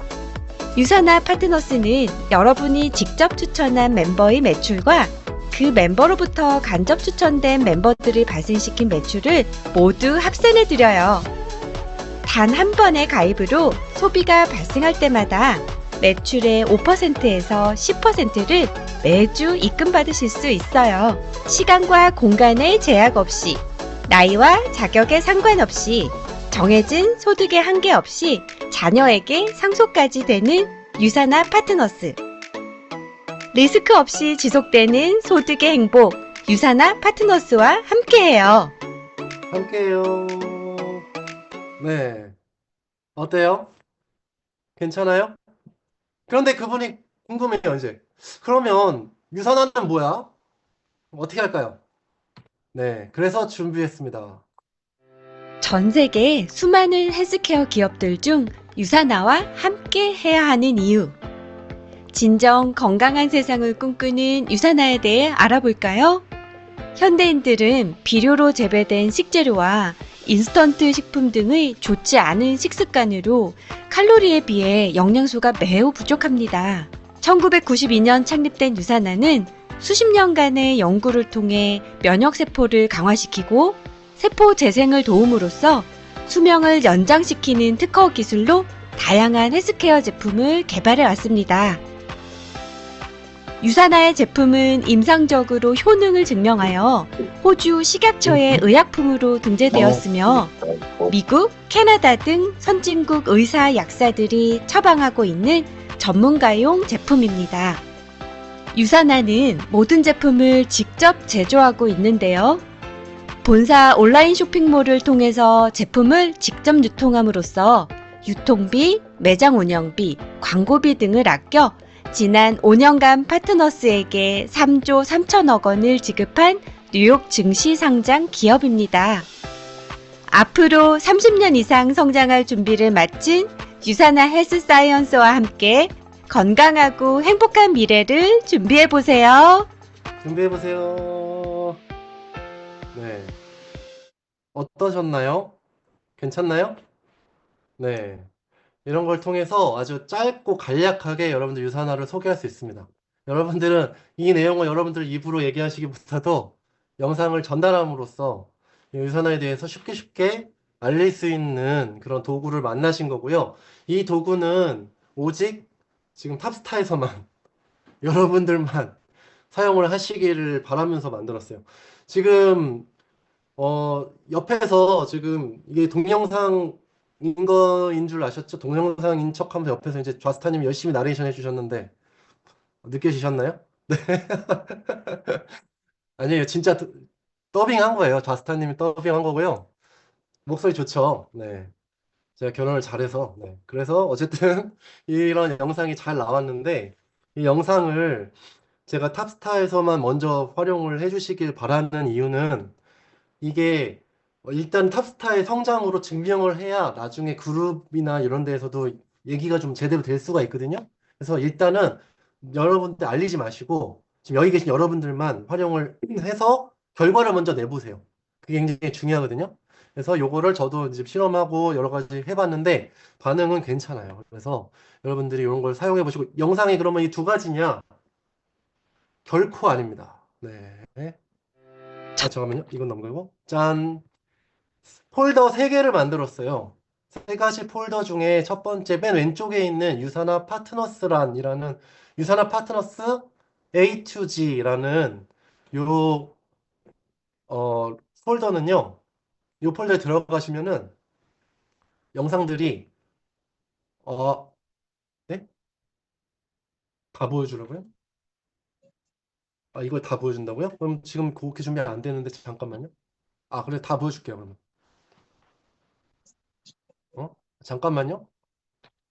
유산화 파트너스는 여러분이 직접 추천한 멤버의 매출과 그 멤버로부터 간접 추천된 멤버들을 발생시킨 매출을 모두 합산해드려요. 단 한 번의 가입으로 소비가 발생할 때마다 매출의 5%에서 10%를 매주 입금받으실 수 있어요. 시간과 공간의 제약 없이, 나이와 자격에 상관없이, 정해진 소득의 한계 없이 자녀에게 상속까지 되는 유산화 파트너스. 리스크 없이 지속되는 소득의 행복, 유산화 파트너스와 함께해요. 함께해요. 네. 어때요? 괜찮아요? 그런데 그분이 궁금해요, 이제. 그러면 유산화는 뭐야? 어떻게 할까요? 네. 그래서 준비했습니다. 전 세계 수많은 헬스케어 기업들 중 유산화와 함께 해야 하는 이유. 진정 건강한 세상을 꿈꾸는 유산화에 대해 알아볼까요? 현대인들은 비료로 재배된 식재료와 인스턴트 식품 등의 좋지 않은 식습관으로 칼로리에 비해 영양소가 매우 부족합니다. 1992년 창립된 유산화는 수십 년간의 연구를 통해 면역세포를 강화시키고 세포 재생을 도움으로써 수명을 연장시키는 특허 기술로 다양한 헬스케어 제품을 개발해 왔습니다. 유산화의 제품은 임상적으로 효능을 증명하여 호주 식약처의 의약품으로 등재되었으며 미국, 캐나다 등 선진국 의사 약사들이 처방하고 있는 전문가용 제품입니다. 유산화는 모든 제품을 직접 제조하고 있는데요. 본사 온라인 쇼핑몰을 통해서 제품을 직접 유통함으로써 유통비, 매장 운영비, 광고비 등을 아껴 지난 5년간 파트너스에게 3조 3천억 원을 지급한 뉴욕 증시 상장 기업입니다. 앞으로 30년 이상 성장할 준비를 마친 유산화 헬스 사이언스와 함께 건강하고 행복한 미래를 준비해보세요. 준비해보세요. 네. 어떠셨나요? 괜찮나요? 네. 이런 걸 통해서 아주 짧고 간략하게 여러분들 유산화를 소개할 수 있습니다. 여러분들은 이 내용을 여러분들 입으로 얘기하시기보다도 영상을 전달함으로써 이 유산화에 대해서 쉽게 쉽게 알릴 수 있는 그런 도구를 만나신 거고요. 이 도구는 오직 지금 탑스타에서만 여러분들만 사용을 하시기를 바라면서 만들었어요. 지금 옆에서 지금 이게 동영상인 거인 줄 아셨죠? 동영상인 척하면서 옆에서 이제 좌스타님이 열심히 나레이션 해주셨는데 느껴지셨나요? 아니에요. 진짜 더빙한 거예요. 좌스타님이 더빙한 거고요. 목소리 좋죠? 네. 제가 결혼을 잘해서. 네. 그래서 어쨌든 이런 영상이 잘 나왔는데 이 영상을 제가 탑스타에서만 먼저 활용을 해주시길 바라는 이유는 이게 일단 탑스타의 성장으로 증명을 해야 나중에 그룹이나 이런 데에서도 얘기가 좀 제대로 될 수가 있거든요. 그래서 일단은 여러분들 알리지 마시고 지금 여기 계신 여러분들만 활용을 해서 결과를 먼저 내보세요. 그게 굉장히 중요하거든요. 그래서 요거를 저도 이제 실험하고 여러 가지 해봤는데 반응은 괜찮아요. 그래서 여러분들이 이런 걸 사용해 보시고 영상이 그러면 이 두 가지냐? 결코 아닙니다. 네. 잠깐만요. 이건 넘기고. 짠. 폴더 3개를 만들었어요. 세 가지 폴더 중에 첫 번째 맨 왼쪽에 있는 유산화 파트너스란이라는 유산화 파트너스 A2G라는 요 폴더는요. 요 폴더에 들어가시면은 영상들이 어, 네? 다 보여주라고요? 아, 이걸 다 보여준다고요? 그럼 지금 그렇게 준비 안 되는데 잠깐만요. 아, 그래 다 보여줄게요, 그러면. 어? 잠깐만요.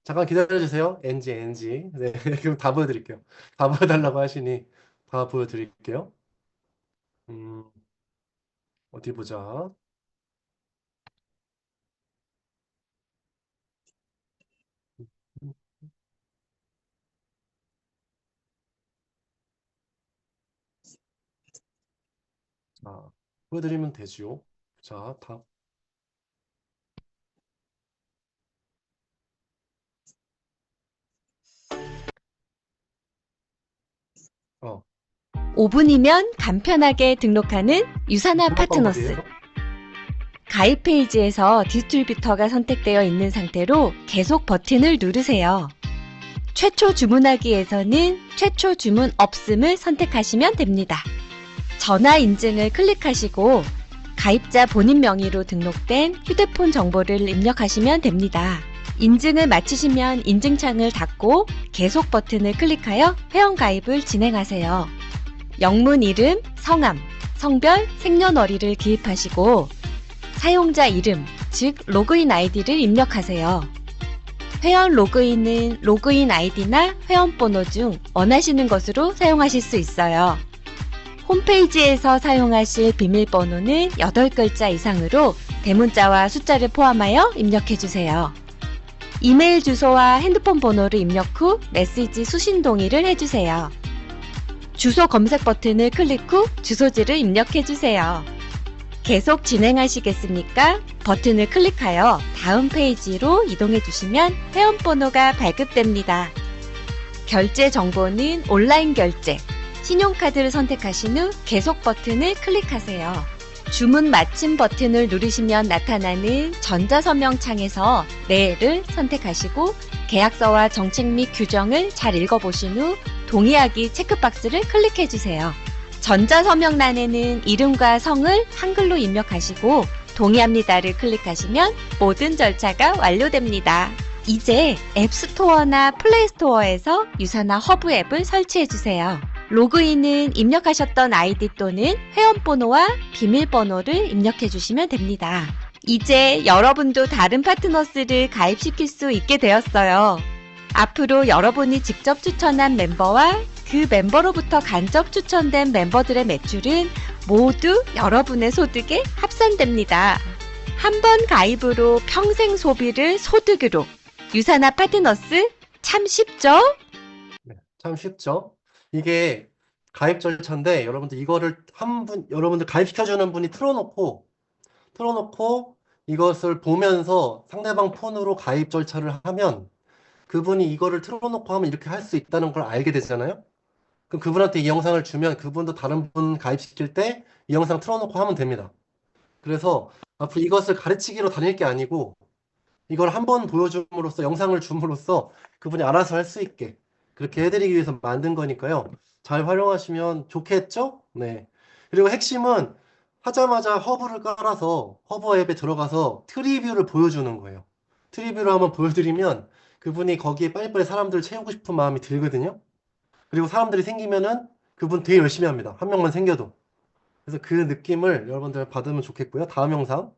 잠깐 기다려주세요. NG. 네, 그럼 다 보여드릴게요. 다 보여달라고 하시니 다 보여드릴게요. 음, 어디 보자. 자, 보여드리면 되지요. 자, 어, 5분이면 간편하게 등록하는 유산화 등록 파트너스. 방법이에요. 가입 페이지에서 디스트리뷰터가 선택되어 있는 상태로 계속 버튼을 누르세요. 최초 주문하기에서는 최초 주문 없음을 선택하시면 됩니다. 전화 인증을 클릭하시고 가입자 본인 명의로 등록된 휴대폰 정보를 입력하시면 됩니다. 인증을 마치시면 인증창을 닫고 계속 버튼을 클릭하여 회원가입을 진행하세요. 영문 이름, 성함, 성별, 생년월일을 기입하시고 사용자 이름, 즉 로그인 아이디를 입력하세요. 회원 로그인은 로그인 아이디나 회원번호 중 원하시는 것으로 사용하실 수 있어요. 홈페이지에서 사용하실 비밀번호는 8글자 이상으로 대문자와 숫자를 포함하여 입력해주세요. 이메일 주소와 핸드폰 번호를 입력 후 메시지 수신 동의를 해주세요. 주소 검색 버튼을 클릭 후 주소지를 입력해주세요. 계속 진행하시겠습니까? 버튼을 클릭하여 다음 페이지로 이동해주시면 회원번호가 발급됩니다. 결제 정보는 온라인 결제, 신용카드를 선택하신 후 계속 버튼을 클릭하세요. 주문 마침 버튼을 누르시면 나타나는 전자서명 창에서 네를 선택하시고 계약서와 정책 및 규정을 잘 읽어보신 후 동의하기 체크박스를 클릭해주세요. 전자서명란에는 이름과 성을 한글로 입력하시고 동의합니다를 클릭하시면 모든 절차가 완료됩니다. 이제 앱스토어나 플레이스토어에서 유산화 허브 앱을 설치해주세요. 로그인은 입력하셨던 아이디 또는 회원번호와 비밀번호를 입력해주시면 됩니다. 이제 여러분도 다른 파트너스를 가입시킬 수 있게 되었어요. 앞으로 여러분이 직접 추천한 멤버와 그 멤버로부터 간접 추천된 멤버들의 매출은 모두 여러분의 소득에 합산됩니다. 한 번 가입으로 평생 소비를 소득으로. 유산화 파트너스 참 쉽죠? 네, 참 쉽죠? 이게 가입 절차인데 여러분들 이거를 여러분들 가입시켜주는 분이 틀어놓고 틀어놓고 이것을 보면서 상대방 폰으로 가입 절차를 하면 그분이 이거를 틀어놓고 하면 이렇게 할 수 있다는 걸 알게 되잖아요. 그럼 그분한테 이 영상을 주면 그분도 다른 분 가입시킬 때 이 영상 틀어놓고 하면 됩니다. 그래서 앞으로 이것을 가르치기로 다닐 게 아니고 이걸 한번 보여줌으로써 영상을 줌으로써 그분이 알아서 할 수 있게 그렇게 해드리기 위해서 만든 거니까요. 잘 활용하시면 좋겠죠? 네. 그리고 핵심은 하자마자 허브를 깔아서 허브 앱에 들어가서 트리뷰를 보여주는 거예요. 트리뷰를 한번 보여드리면 그분이 거기에 빨리빨리 사람들을 채우고 싶은 마음이 들거든요. 그리고 사람들이 생기면은 그분 되게 열심히 합니다. 한 명만 생겨도. 그래서 그 느낌을 여러분들 받으면 좋겠고요. 다음 영상.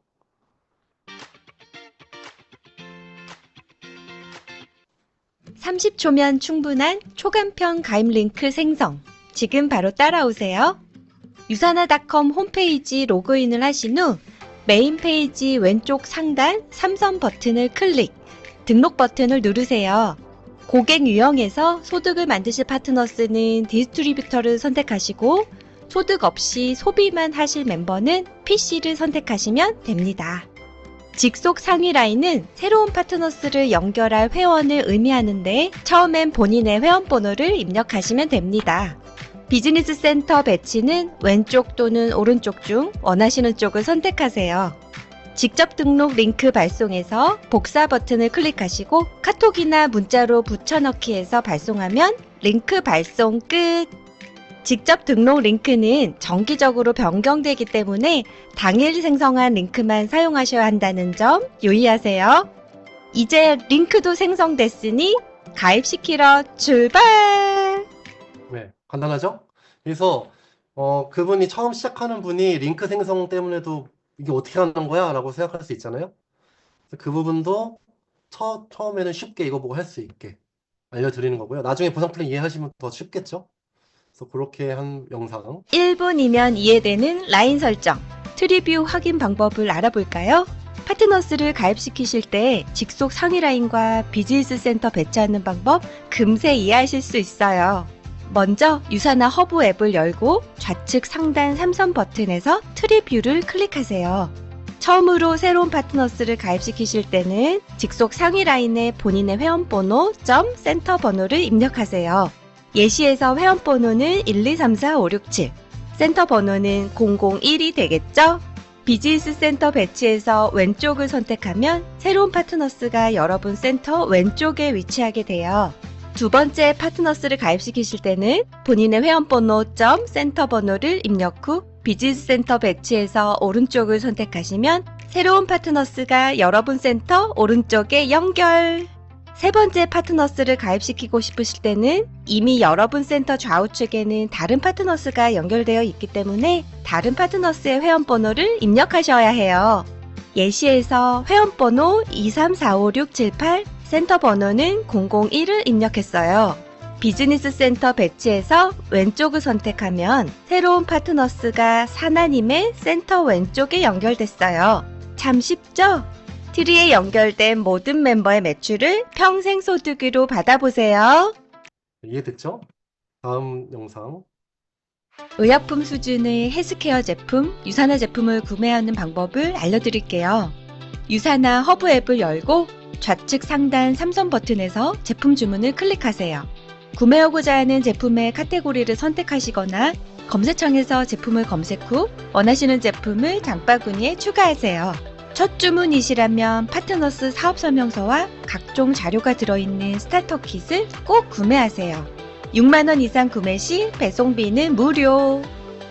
30초면 충분한 초간편 가입 링크 생성. 지금 바로 따라오세요. 유사나닷컴 홈페이지 로그인을 하신 후 메인 페이지 왼쪽 상단 3선 버튼을 클릭, 등록 버튼을 누르세요. 고객 유형에서 소득을 만드실 파트너스는 디스트리뷰터를 선택하시고 소득 없이 소비만 하실 멤버는 PC를 선택하시면 됩니다. 직속 상위 라인은 새로운 파트너스를 연결할 회원을 의미하는데 처음엔 본인의 회원번호를 입력하시면 됩니다. 비즈니스 센터 배치는 왼쪽 또는 오른쪽 중 원하시는 쪽을 선택하세요. 직접 등록 링크 발송에서 복사 버튼을 클릭하시고 카톡이나 문자로 붙여넣기해서 발송하면 링크 발송 끝! 직접 등록 링크는 정기적으로 변경되기 때문에 당일 생성한 링크만 사용하셔야 한다는 점 유의하세요. 이제 링크도 생성됐으니 가입시키러 출발! 네, 간단하죠? 그래서 그분이 처음 시작하는 분이 링크 생성 때문에도 이게 어떻게 하는 거야? 라고 생각할 수 있잖아요. 그래서 그 부분도 처음에는 쉽게 이거 보고 할 수 있게 알려드리는 거고요. 나중에 보상 플랜 이해하시면 더 쉽겠죠? 그래서 그렇게 한 영상. 1분이면 이해되는 라인 설정, 트리뷰 확인 방법을 알아볼까요? 파트너스를 가입시키실 때 직속 상위 라인과 비즈니스 센터 배치하는 방법 금세 이해하실 수 있어요. 먼저 유사나 허브 앱을 열고 좌측 상단 3선 버튼에서 트리뷰를 클릭하세요. 처음으로 새로운 파트너스를 가입시키실 때는 직속 상위 라인에 본인의 회원번호, 센터 번호를 입력하세요. 예시에서 회원번호는 12345667, 센터 번호는 001이 되겠죠? 비즈니스 센터 배치에서 왼쪽을 선택하면 새로운 파트너스가 여러분 센터 왼쪽에 위치하게 돼요. 두 번째 파트너스를 가입시키실 때는 본인의 회원번호, 센터 번호를 입력 후 비즈니스 센터 배치에서 오른쪽을 선택하시면 새로운 파트너스가 여러분 센터 오른쪽에 연결! 세 번째 파트너스를 가입시키고 싶으실 때는 이미 여러분 센터 좌우측에는 다른 파트너스가 연결되어 있기 때문에 다른 파트너스의 회원번호를 입력하셔야 해요. 예시에서 회원번호 23455678, 센터 번호는 001을 입력했어요. 비즈니스 센터 배치에서 왼쪽을 선택하면 새로운 파트너스가 사나님의 센터 왼쪽에 연결됐어요. 참 쉽죠? 트리에 연결된 모든 멤버의 매출을 평생 소득으로 받아보세요. 이해됐죠? 다음 영상. 의약품 수준의 헬스케어 제품, 유사나 제품을 구매하는 방법을 알려드릴게요. 유사나 허브 앱을 열고 좌측 상단 3선 버튼에서 제품 주문을 클릭하세요. 구매하고자 하는 제품의 카테고리를 선택하시거나 검색창에서 제품을 검색 후 원하시는 제품을 장바구니에 추가하세요. 첫 주문이시라면 파트너스 사업설명서와 각종 자료가 들어있는 스타터 킷을 꼭 구매하세요. 6만원 이상 구매 시 배송비는 무료!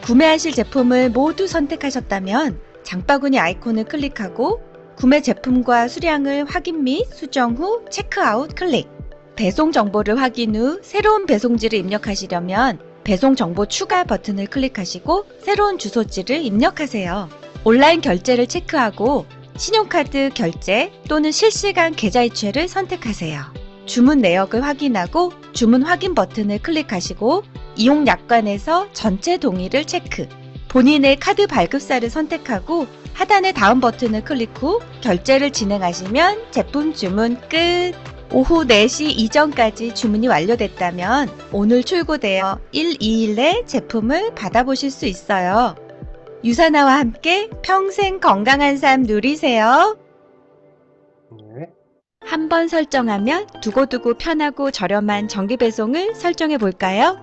구매하실 제품을 모두 선택하셨다면 장바구니 아이콘을 클릭하고 구매 제품과 수량을 확인 및 수정 후 체크아웃 클릭. 배송 정보를 확인 후 새로운 배송지를 입력하시려면 배송 정보 추가 버튼을 클릭하시고 새로운 주소지를 입력하세요. 온라인 결제를 체크하고 신용카드 결제 또는 실시간 계좌이체를 선택하세요. 주문 내역을 확인하고 주문 확인 버튼을 클릭하시고 이용 약관에서 전체 동의를 체크. 본인의 카드 발급사를 선택하고 하단의 다음 버튼을 클릭 후 결제를 진행하시면 제품 주문 끝! 오후 4시 이전까지 주문이 완료됐다면 오늘 출고되어 1, 2일 내 제품을 받아보실 수 있어요. 유사나와 함께 평생 건강한 삶 누리세요. 네. 한 번 설정하면 두고두고 편하고 저렴한 정기 배송을 설정해 볼까요?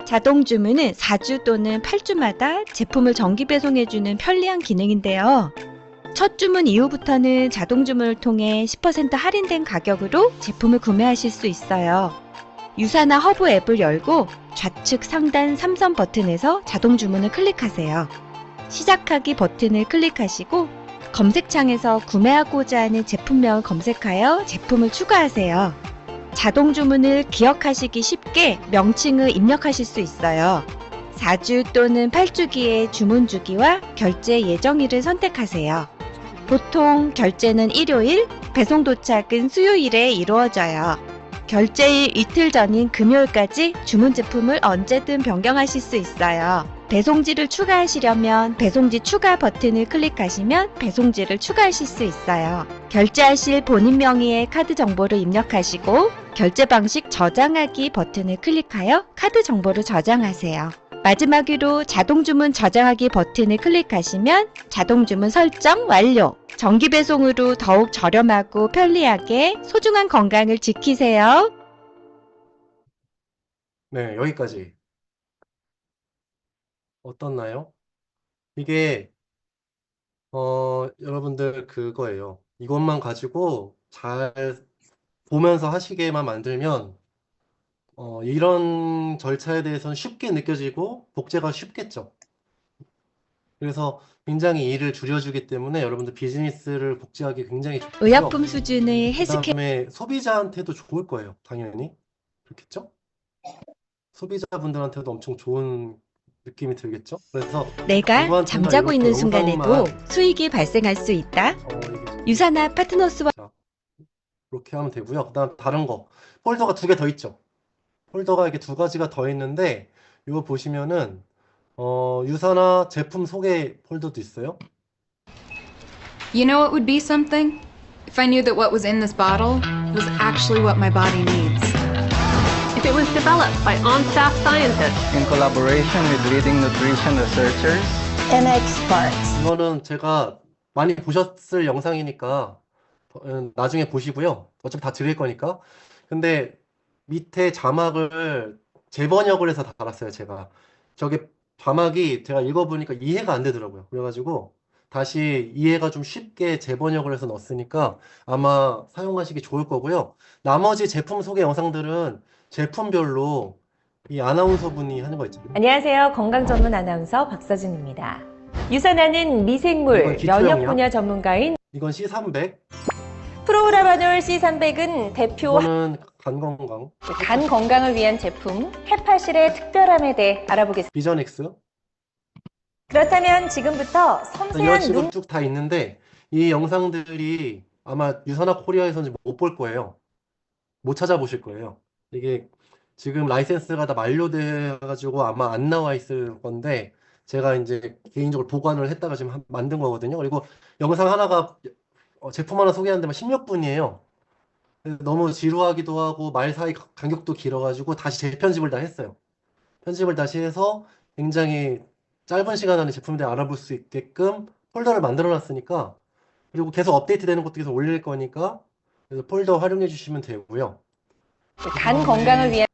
자동 주문은 4주 또는 8주마다 제품을 정기 배송해주는 편리한 기능인데요. 첫 주문 이후부터는 자동 주문을 통해 10% 할인된 가격으로 제품을 구매하실 수 있어요. 유사나 허브 앱을 열고 좌측 상단 3선 버튼에서 자동 주문을 클릭하세요. 시작하기 버튼을 클릭하시고 검색창에서 구매하고자 하는 제품명을 검색하여 제품을 추가하세요. 자동 주문을 기억하시기 쉽게 명칭을 입력하실 수 있어요. 4주 또는 8주기의 주문 주기와 결제 예정일을 선택하세요. 보통 결제는 일요일, 배송 도착은 수요일에 이루어져요. 결제일 이틀 전인 금요일까지 주문 제품을 언제든 변경하실 수 있어요. 배송지를 추가하시려면 배송지 추가 버튼을 클릭하시면 배송지를 추가하실 수 있어요. 결제하실 본인 명의의 카드 정보를 입력하시고 결제 방식 저장하기 버튼을 클릭하여 카드 정보를 저장하세요. 마지막으로 자동 주문 저장하기 버튼을 클릭하시면 자동 주문 설정 완료! 정기 배송으로 더욱 저렴하고 편리하게 소중한 건강을 지키세요. 네, 여기까지. 어떻나요? 이게, 여러분들 그거예요. 이것만 가지고 잘 보면서 하시게만 만들면, 이런 절차에 대해서는 쉽게 느껴지고 복제가 쉽겠죠. 그래서 굉장히 일을 줄여주기 때문에 여러분들 비즈니스를 복제하기 굉장히 좋고요. 의약품 수준의 그 헬스케어 다음에 소비자한테도 좋을 거예요. 당연히. 그렇겠죠? 소비자분들한테도 엄청 좋은 느낌이 들겠죠? 그래서 내가 누구한테나 잠자고 이렇게 있는 순간에도 영상만, 수익이 발생할 수 있다. 이게, 유사나 파트너스와 자, 이렇게 하면 되고요. 그 다음 다른 거. 폴더가 두 개 더 있죠? 폴더가 이렇게 두 가지가 더 있는데, 이거 보시면은, 유사나 제품 소개 폴더도 있어요. You know what would be something? If I knew that what was in this bottle was actually what my body needs. If it was developed by on-staff scientists in collaboration with leading nutrition researchers and experts. 이거는 제가 많이 보셨을 영상이니까 나중에 보시고요. 어차피 다 드릴 거니까. 근데 밑에 자막을 재번역을 해서 달았어요, 제가. 저게 자막이 제가 읽어보니까 이해가 안 되더라고요. 그래가지고 다시 이해가 좀 쉽게 재번역을 해서 넣었으니까 아마 사용하시기 좋을 거고요. 나머지 제품 소개 영상들은 제품별로 이 아나운서 분이 하는 거 있잖아요. 안녕하세요. 건강 전문 아나운서 박서진입니다. 유산하는 이건 미생물 기초영양. 면역 분야 전문가인 이건 C300, 프로라바놀 C300은 대표 이거는 간 건강, 간 건강을 위한 제품 헤파실의 특별함에 대해 알아보겠습니다. 비전엑스. 그렇다면 지금부터 이런 섬세한 식으로 쭉 다 있는데 이 영상들이 아마 유산화 코리아에서는 못 볼 거예요. 못 찾아보실 거예요. 이게 지금 라이센스가 다 만료돼 가지고 아마 안 나와 있을 건데 제가 이제 개인적으로 보관을 했다가 지금 만든 거거든요. 그리고 영상 하나가 제품 하나 소개하는데 막 10몇 분이에요. 너무 지루하기도 하고 말 사이 간격도 길어가지고 다시 재편집을 다 했어요. 편집을 다시 해서 굉장히 짧은 시간 안에 제품에 대해 알아볼 수 있게끔 폴더를 만들어 놨으니까 그리고 계속 업데이트 되는 것도 계속 올릴 거니까 그래서 폴더 활용해 주시면 되고요. 간 건강을 위한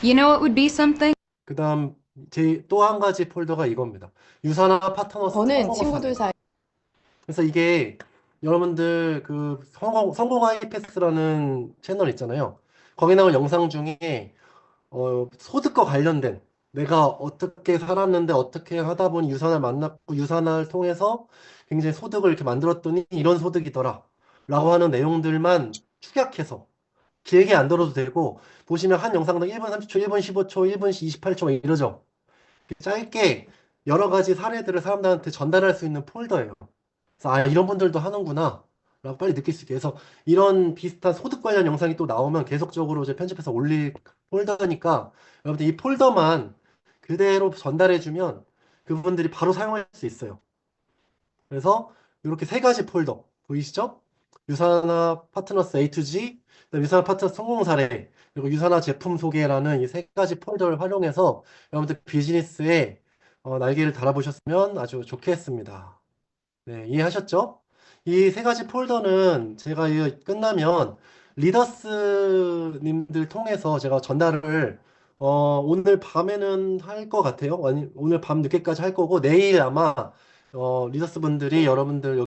You know what would be something? 그 다음 제 또 한 가지 폴더가 이겁니다. 유산화 파트너스 저는 성공 친구들 사례. 사이 그래서 이게 여러분들 그 성공 하이패스라는 채널 있잖아요. 거기 나온 영상 중에 소득과 관련된 내가 어떻게 살았는데 어떻게 하다 보니 유산을 만났고 유산을 통해서 굉장히 소득을 이렇게 만들었더니 이런 소득이더라 라고 하는 내용들만 축약해서 길게 안 들어도 되고 보시면 한 영상당 1분 30초, 1분 15초, 1분 28초 이러죠. 짧게 여러 가지 사례들을 사람들한테 전달할 수 있는 폴더예요. 그래서 이런 분들도 하는구나 라고 빨리 느낄 수 있게 해서 이런 비슷한 소득 관련 영상이 또 나오면 계속적으로 이제 편집해서 올릴 폴더니까 여러분들 이 폴더만 그대로 전달해주면 그분들이 바로 사용할 수 있어요. 그래서 이렇게 세 가지 폴더 보이시죠? 유산화 파트너스 A to G, 그다음에 유산화 파트너스 성공 사례, 그리고 유산화 제품 소개라는 이 세 가지 폴더를 활용해서 여러분들 비즈니스에 날개를 달아보셨으면 아주 좋겠습니다. 네, 이해하셨죠? 이 세 가지 폴더는 제가 이거 끝나면 리더스님들 통해서 제가 전달을 오늘 밤에는 할 것 같아요. 아니, 오늘 밤 늦게까지 할 거고 내일 아마 리더스 분들이 여러분들